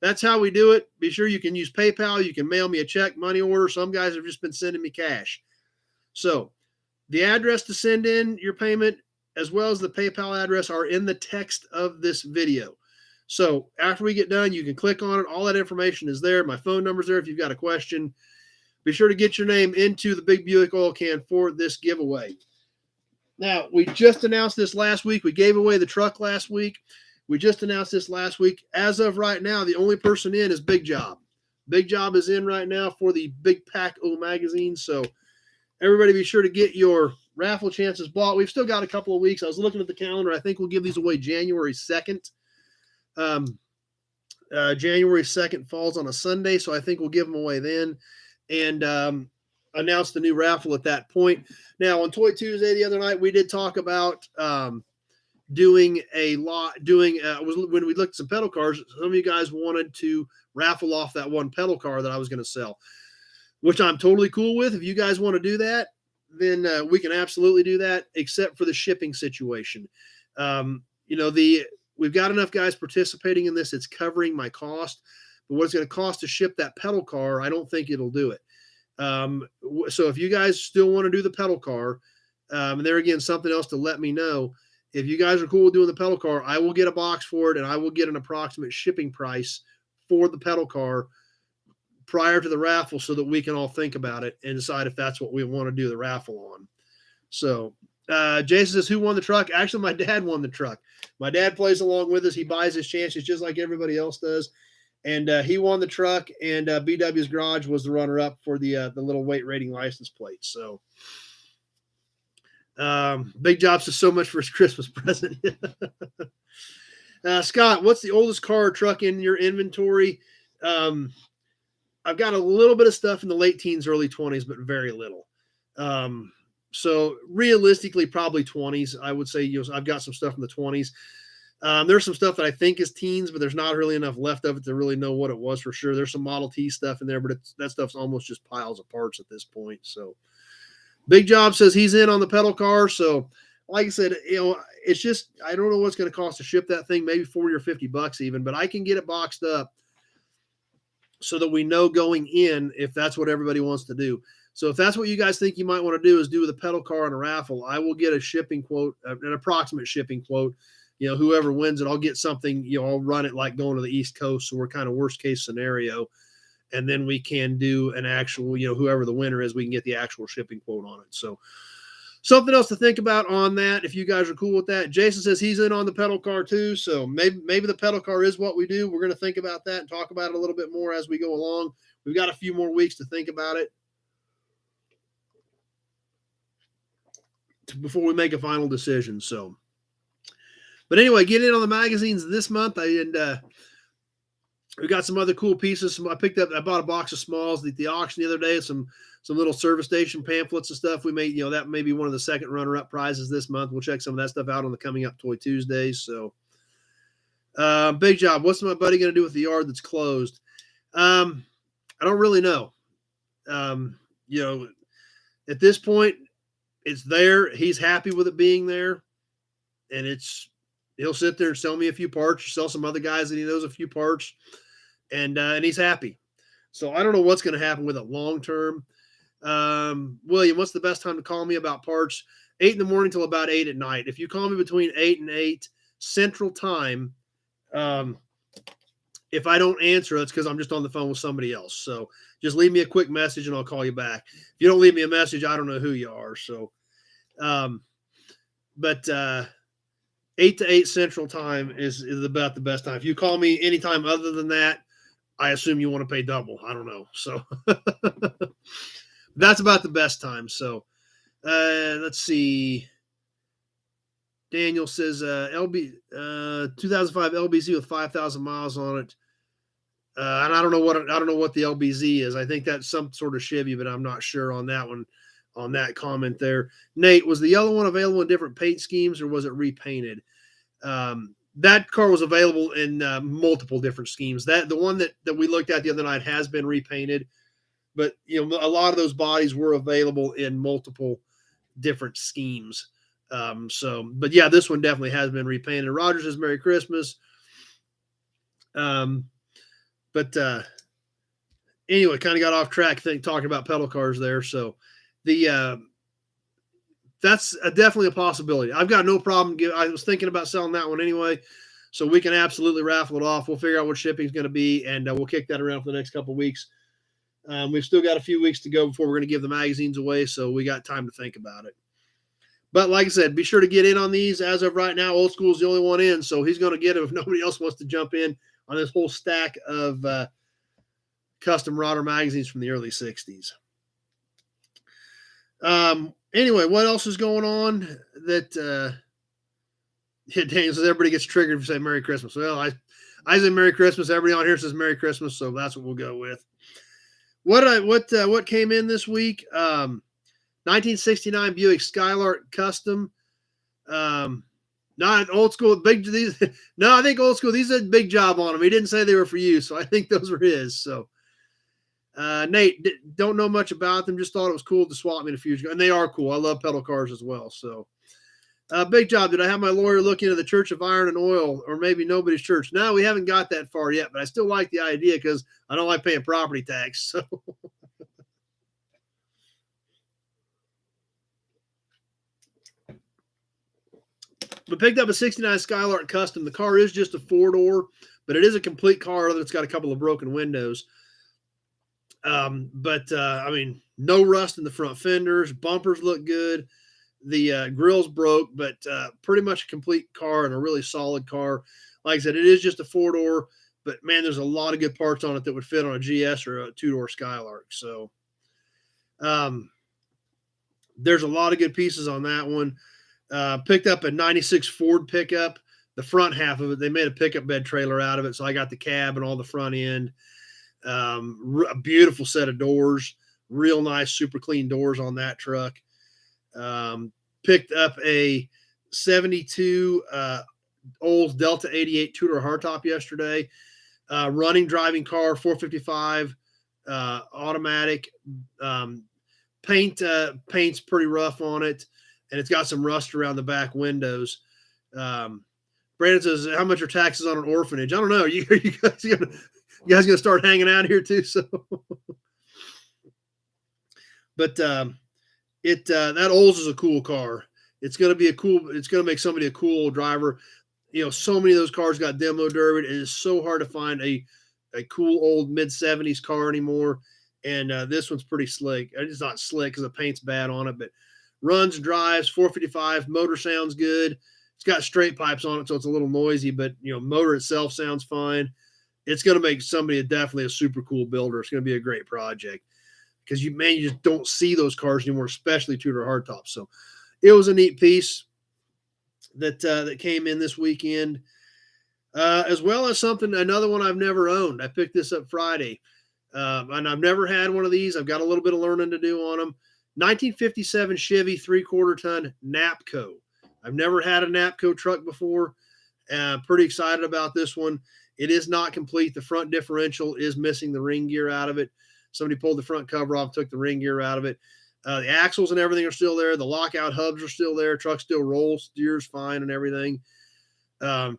That's how we do it. Be sure you can use PayPal. You can mail me a check, money order. Some guys have just been sending me cash. So the address to send in your payment, as well as the PayPal address, are in the text of this video. So after we get done, you can click on it. All that information is there. My phone number's there if you've got a question. Be sure to get your name into the Big Buick Oil Can for this giveaway. Now, we just announced this last week. We gave away the truck last week. We just announced this last week. As of right now, the only person in is Big Job. Big Job is in right now for the Big Pack O magazine. So everybody be sure to get your raffle chances bought. We've still got a couple of weeks. I was looking at the calendar. I think we'll give these away January 2nd. January 2nd falls on a Sunday, so I think we'll give them away then and announce the new raffle at that point. Now, on Toy Tuesday the other night, we did talk about when we looked at some pedal cars. Some of you guys wanted to raffle off that one pedal car that I was going to sell, which I'm totally cool with. If you guys want to do that, then we can absolutely do that, except for the shipping situation. We've got enough guys participating in this. It's covering my cost, but what it's going to cost to ship that pedal car, I don't think it'll do it. So if you guys still want to do the pedal car, and there again, something else to let me know if you guys are cool with doing the pedal car, I will get a box for it, and I will get an approximate shipping price for the pedal car prior to the raffle so that we can all think about it and decide if that's what we want to do the raffle on. So Jason says, who won the truck? Actually, my dad won the truck. My dad plays along with us. He buys his chances just like everybody else does. And he won the truck, and BW's Garage was the runner-up for the little weight rating license plate. So Big Job says so much for his Christmas present. Scott, what's the oldest car or truck in your inventory? I've got a little bit of stuff in the late teens, early 20s, but very little. So realistically, probably 20s. I would say, I've got some stuff in the 20s. There's some stuff that I think is teens, but there's not really enough left of it to really know what it was for sure. There's some Model T stuff in there, but that stuff's almost just piles of parts at this point. So Big Job says he's in on the pedal car. So like I said, it's just, I don't know what's going to cost to ship that thing, maybe 40 or 50 bucks even, but I can get it boxed up so that we know going in if that's what everybody wants to do. So if that's what you guys think you might want to do is do the pedal car on a raffle, I will get a shipping quote, an approximate shipping quote. Whoever wins it, I'll get something, I'll run it like going to the East Coast. So we're kind of worst case scenario. And then we can do an actual, whoever the winner is, we can get the actual shipping quote on it. So something else to think about on that, if you guys are cool with that. Jason says he's in on the pedal car too. So maybe the pedal car is what we do. We're going to think about that and talk about it a little bit more as we go along. We've got a few more weeks to think about it before we make a final decision. So, but anyway, get in on the magazines this month. We got some other cool pieces. I bought a box of smalls at the auction the other day. Some little service station pamphlets and stuff. We made, that may be one of the second runner-up prizes this month. We'll check some of that stuff out on the Coming Up Toy Tuesdays. So, Big Job. What's my buddy going to do with the yard that's closed? I don't really know. At this point, it's there. He's happy with it being there, and he'll sit there and sell me a few parts, or sell some other guys that he knows a few parts, and he's happy. So I don't know what's going to happen with it long term. William, what's the best time to call me about parts? 8 in the morning till about 8 at night. If you call me between 8 and 8 Central Time, if I don't answer, it's because I'm just on the phone with somebody else. So just leave me a quick message and I'll call you back. If you don't leave me a message, I don't know who you are. So, but 8 to 8 Central Time is about the best time. If you call me anytime other than that, I assume you want to pay double. I don't know. So that's about the best time. So let's see. Daniel says 2005 LBZ with 5,000 miles on it. And I don't know what the LBZ is. I think that's some sort of Chevy, but I'm not sure on that one, on that comment there. Nate, was the yellow one available in different paint schemes or was it repainted? That car was available in multiple different schemes. The one that we looked at the other night has been repainted, but a lot of those bodies were available in multiple different schemes. But yeah, this one definitely has been repainted. Roger says Merry Christmas. But anyway, kind of got off track talking about pedal cars there. So that's definitely a possibility. I've got no problem. I was thinking about selling that one anyway, so we can absolutely raffle it off. We'll figure out what shipping is going to be, and we'll kick that around for the next couple of weeks. We've still got a few weeks to go before we're going to give the magazines away, so we got time to think about it. But like I said, be sure to get in on these. As of right now, Old School is the only one in, so he's going to get it if nobody else wants to jump in on this whole stack of custom Rodder magazines from the early 60s. Anyway, what else is going on that Daniel says everybody gets triggered if you say Merry Christmas. Well, I say Merry Christmas. Everybody on here says Merry Christmas, so that's what we'll go with. What came in this week? 1969 Buick Skylark Custom. Not Old School. No, I think Old School. These had Big Job on them. He didn't say they were for you, so I think those were his. So, Nate, don't know much about them. Just thought it was cool to swap me in a few years ago, and they are cool. I love pedal cars as well. So, Big Job. Did I have my lawyer look into the Church of Iron and Oil, or maybe nobody's church? No, we haven't got that far yet, but I still like the idea because I don't like paying property tax. So. We picked up a 69 Skylark Custom. The car is just a 4-door, but it is a complete car that's got a couple of broken windows. I mean, no rust in the front fenders. Bumpers look good. The grill's broke, but pretty much a complete car and a really solid car. Like I said, it is just a 4-door, but man, there's a lot of good parts on it that would fit on a GS or a 2-door Skylark. So there's a lot of good pieces on that one. Picked up a 96 Ford pickup. The front half of it, they made a pickup bed trailer out of it. So I got the cab and all the front end. A beautiful set of doors, real nice, super clean doors on that truck. Picked up a 72 Olds Delta 88 2-door hardtop yesterday. Driving car, 455 automatic. Paint's pretty rough on it, and it's got some rust around the back windows. Brandon says, "How much are taxes on an orphanage?" I don't know. You guys gonna start hanging out here too? So, but that Olds is a cool car. It's gonna make somebody a cool old driver. You know, so many of those cars got demo derbied. It is so hard to find a cool old mid-70s car anymore. And this one's pretty slick. It's not slick because the paint's bad on it, but runs and drives, 455. Motor sounds good. It's got straight pipes on it, so it's a little noisy, but, you know, motor itself sounds fine. It's going to make somebody definitely a super cool builder. It's going to be a great project because you just don't see those cars anymore, especially 2-door hardtops. So it was a neat piece that came in this weekend, as well as another one I've never owned. I picked this up Friday, and I've never had one of these. I've got a little bit of learning to do on them. 1957 Chevy 3/4 ton Napco. I've never had a Napco truck before. Pretty excited about this one. It is not complete. The front differential is missing the ring gear out of it. Somebody pulled the front cover off, took the ring gear out of it. The axles and everything are still there. The lockout hubs are still there. Truck still rolls, steers fine and everything.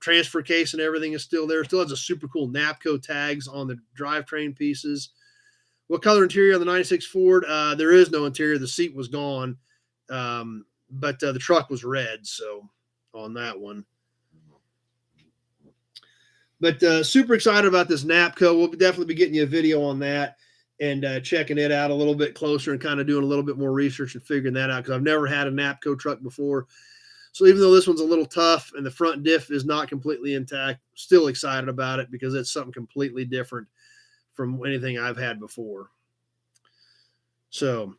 Transfer case and everything is still there. Still has a super cool Napco tags on the drivetrain pieces. What color interior on the 96 Ford? There is no interior. The seat was gone. But the truck was red, so on that one. But super excited about this Napco. We'll definitely be getting you a video on that and checking it out a little bit closer and kind of doing a little bit more research and figuring that out because I've never had a Napco truck before. So even though this one's a little tough and the front diff is not completely intact, still excited about it because it's something completely different from anything I've had before. So,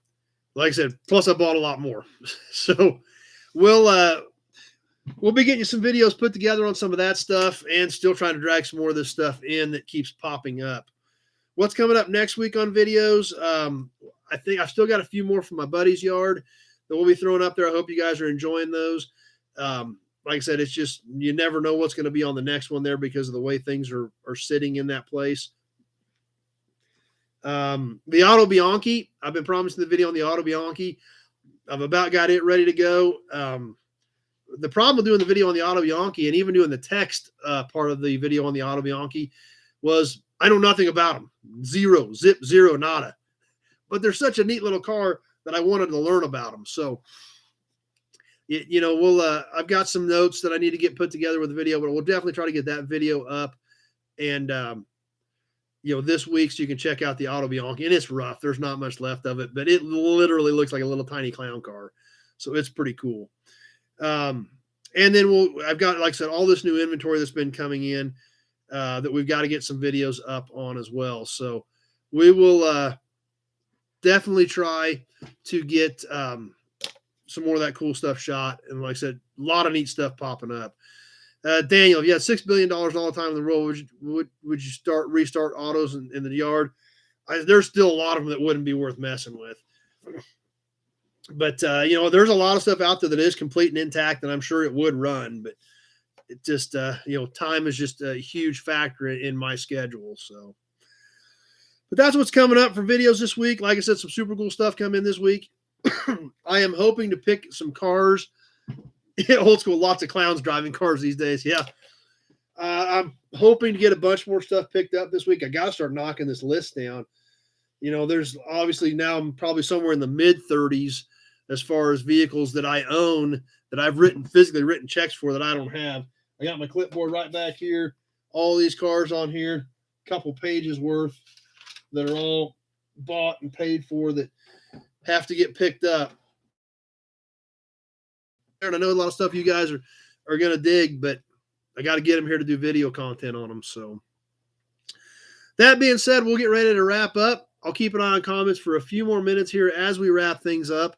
like I said, plus I bought a lot more. So we'll be getting you some videos put together on some of that stuff and still trying to drag some more of this stuff in that keeps popping up. What's coming up next week on videos? I think I've still got a few more from my buddy's yard that we'll be throwing up there. I hope you guys are enjoying those. Like I said, it's just, you never know what's going to be on the next one there because of the way things are sitting in that place. The Auto Bianchi, I've been promising the video on the Auto Bianchi. I've about got it ready to go. The problem with doing the video on the Auto Bianchi and even doing the text part of the video on the Auto Bianchi was I know nothing about them. Zero, nada. But they're such a neat little car that I wanted to learn about them. So, I've got some notes that I need to get put together with the video, but we'll definitely try to get that video up and, this week so you can check out the Auto Bianchi. And it's rough. There's not much left of it, but it literally looks like a little tiny clown car. So it's pretty cool. And then I've got, like I said, all this new inventory that's been coming in that we've got to get some videos up on as well. So we will definitely try to get some more of that cool stuff shot. And like I said, a lot of neat stuff popping up. Daniel, if you had $6 billion all the time in the world, would you restart autos in the yard? There's still a lot of them that wouldn't be worth messing with. But, there's a lot of stuff out there that is complete and intact, and I'm sure it would run. But it just, time is just a huge factor in my schedule. So, but that's what's coming up for videos this week. Like I said, some super cool stuff come in this week. I am hoping to pick some cars. Old school, lots of clowns driving cars these days. Yeah. I'm hoping to get a bunch more stuff picked up this week. I got to start knocking this list down. There's obviously now I'm probably somewhere in the mid 30s as far as vehicles that I own that I've physically written checks for that I don't have. I got my clipboard right back here. All these cars on here, a couple pages worth that are all bought and paid for that have to get picked up. And I know a lot of stuff you guys are going to dig, but I got to get them here to do video content on them. So that being said, we'll get ready to wrap up. I'll keep an eye on comments for a few more minutes here as we wrap things up.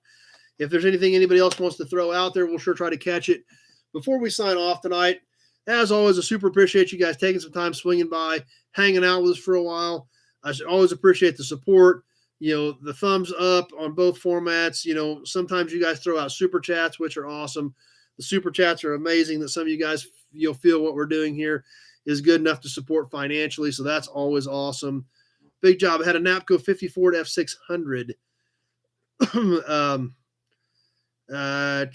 If there's anything anybody else wants to throw out there, we'll sure try to catch it before we sign off tonight. As always, I super appreciate you guys taking some time swinging by, hanging out with us for a while. I always appreciate the support. The thumbs up on both formats. Sometimes you guys throw out super chats, which are awesome. The super chats are amazing that some of you guys, feel what we're doing here is good enough to support financially. So that's always awesome. Big job. I had a NAPCO 50 Ford F600. I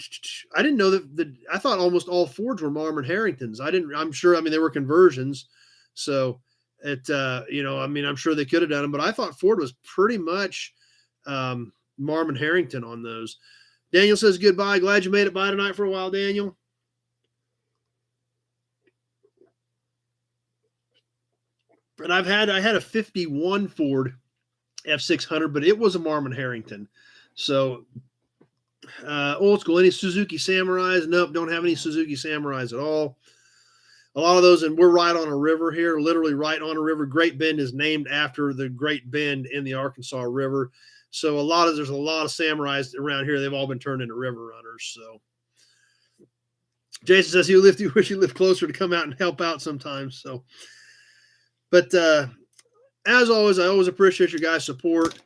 didn't know that I thought almost all Fords were Marmon Harringtons. I'm sure, they were conversions. So I'm sure they could have done them, but I thought Ford was pretty much Marmon Harrington on those. Daniel says goodbye. Glad you made it by tonight for a while, Daniel. And I had a 51 Ford F600, but it was a Marmon Harrington. So old school. Any Suzuki Samurais? Nope, don't have any Suzuki Samurais at all. A lot of those, and we're right on a river here, literally right on a river. Great Bend is named after the Great Bend in the Arkansas River. So there's a lot of Samurais around here. They've all been turned into river runners. So Jason says he wish he lived closer to come out and help out sometimes. So, but as always, I always appreciate your guys' support.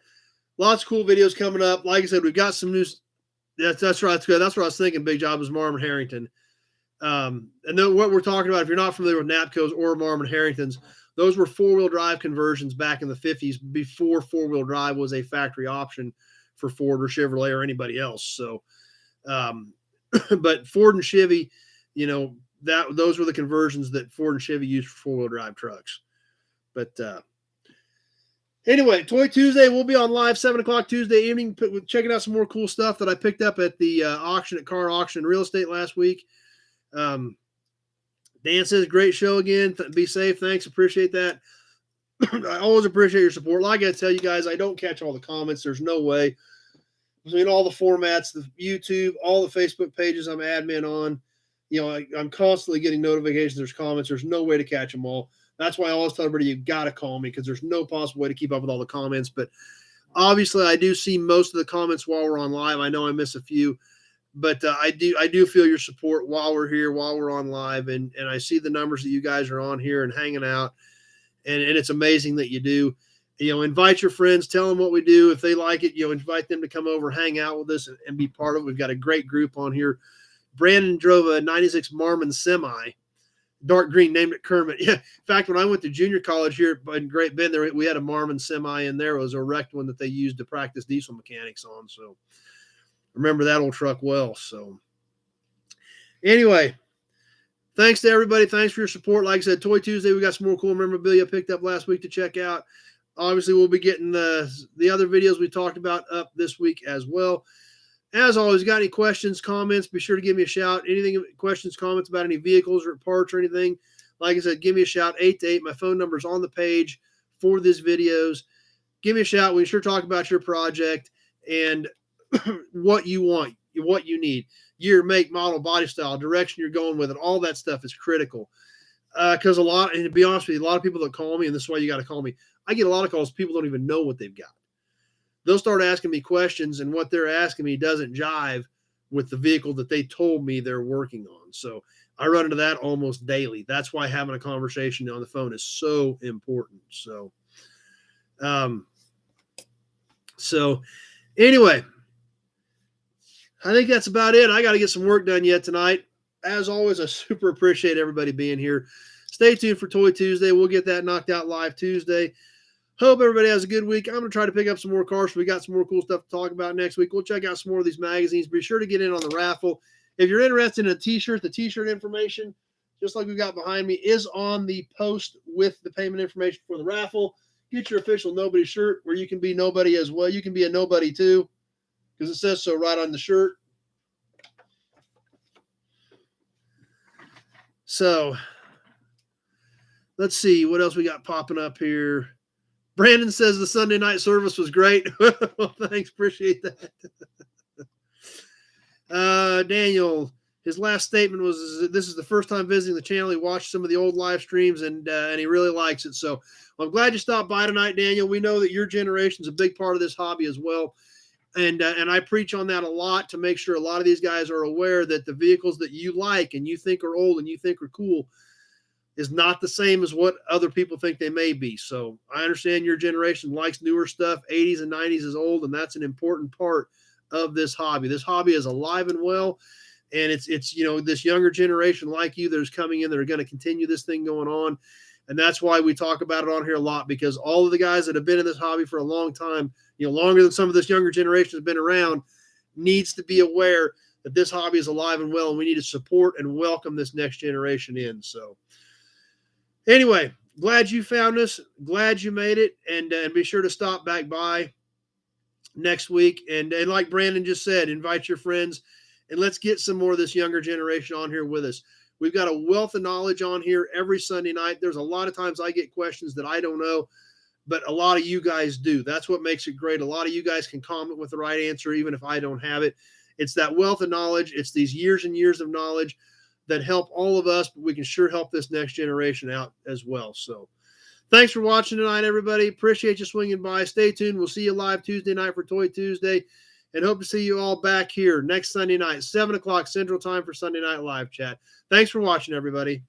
Lots of cool videos coming up. Like I said, we've got some news. That's right. That's good. That's what I was thinking. Big job is Marmon Harrington. And then what we're talking about, if you're not familiar with NAPCOs or Marmon Harringtons, those were four-wheel drive conversions back in the 50s before four-wheel drive was a factory option for Ford or Chevrolet or anybody else. So, but Ford and Chevy, those were the conversions that Ford and Chevy used for four-wheel drive trucks. But anyway, Toy Tuesday, we'll be on live 7 o'clock Tuesday evening, checking out some more cool stuff that I picked up at the auction at Car Auction and Real Estate last week. Dan says, great show again. Be safe. Thanks. Appreciate that. I always appreciate your support. Like I tell you guys, I don't catch all the comments. There's no way. Between all the formats, the YouTube, all the Facebook pages I'm admin on, I'm constantly getting notifications. There's comments. There's no way to catch them all. That's why I always tell everybody, you've got to call me because there's no possible way to keep up with all the comments. But obviously, I do see most of the comments while we're on live. I know I miss a few. But I do feel your support while we're here, while we're on live, and I see the numbers that you guys are on here and hanging out, and it's amazing that you do. Invite your friends, tell them what we do. If they like it, invite them to come over, hang out with us, and be part of it. We've got a great group on here. Brandon drove a 96 Marmon semi, dark green, named it Kermit. Yeah, in fact, when I went to junior college here in Great Bend, we had a Marmon semi in there. It was a wrecked one that they used to practice diesel mechanics on, so remember that old truck well. So anyway, thanks to everybody. Thanks for your support. Like I said, Toy Tuesday, we got some more cool memorabilia picked up last week to check out. Obviously, we'll be getting the other videos we talked about up this week as well. As always, got any questions, comments, be sure to give me a shout. Anything, questions, comments about any vehicles or parts or anything, like I said, give me a shout, 888. My phone number is on the page for these videos. Give me a shout. We sure talk about your project and what you want, what you need, year, make, model, body style, direction you're going with it. All that stuff is critical. Because and to be honest with you, a lot of people that call me, and this is why you got to call me, I get a lot of calls. People don't even know what they've got. They'll start asking me questions, and what they're asking me doesn't jive with the vehicle that they told me they're working on. So I run into that almost daily. That's why having a conversation on the phone is so important. So anyway, I think that's about it. I got to get some work done yet tonight. As always, I super appreciate everybody being here. Stay tuned for Toy Tuesday. We'll get that knocked out live Tuesday. Hope everybody has a good week. I'm going to try to pick up some more cars. So we got some more cool stuff to talk about next week. We'll check out some more of these magazines. Be sure to get in on the raffle. If you're interested in a t-shirt, the t-shirt information, just like we've got behind me, is on the post with the payment information for the raffle. Get your official nobody shirt where you can be nobody as well. You can be a nobody too, because it says so right on the shirt. So let's see what else we got popping up here. Brandon says the Sunday night service was great. Well, thanks. Appreciate that. Daniel, his last statement was, this is the first time visiting the channel. He watched some of the old live streams and he really likes it. So I'm glad you stopped by tonight, Daniel. We know that your generation is a big part of this hobby as well. And I preach on that a lot to make sure a lot of these guys are aware that the vehicles that you like and you think are old and you think are cool is not the same as what other people think they may be. So I understand your generation likes newer stuff. 80s and 90s is old, and that's an important part of this hobby. This hobby is alive and well, and it's this younger generation like you that is coming in that are going to continue this thing going on. And that's why we talk about it on here a lot, because all of the guys that have been in this hobby for a long time, longer than some of this younger generation has been around, needs to be aware that this hobby is alive and well, and we need to support and welcome this next generation in. So anyway, glad you found us. Glad you made it. And be sure to stop back by next week. And like Brandon just said, invite your friends and let's get some more of this younger generation on here with us. We've got a wealth of knowledge on here every Sunday night. There's a lot of times I get questions that I don't know, but a lot of you guys do. That's what makes it great. A lot of you guys can comment with the right answer, even if I don't have it. It's that wealth of knowledge. It's these years and years of knowledge that help all of us, but we can sure help this next generation out as well. So thanks for watching tonight, everybody. Appreciate you swinging by. Stay tuned. We'll see you live Tuesday night for Toy Tuesday, and hope to see you all back here next Sunday night, 7 o'clock Central Time for Sunday Night Live Chat. Thanks for watching, everybody.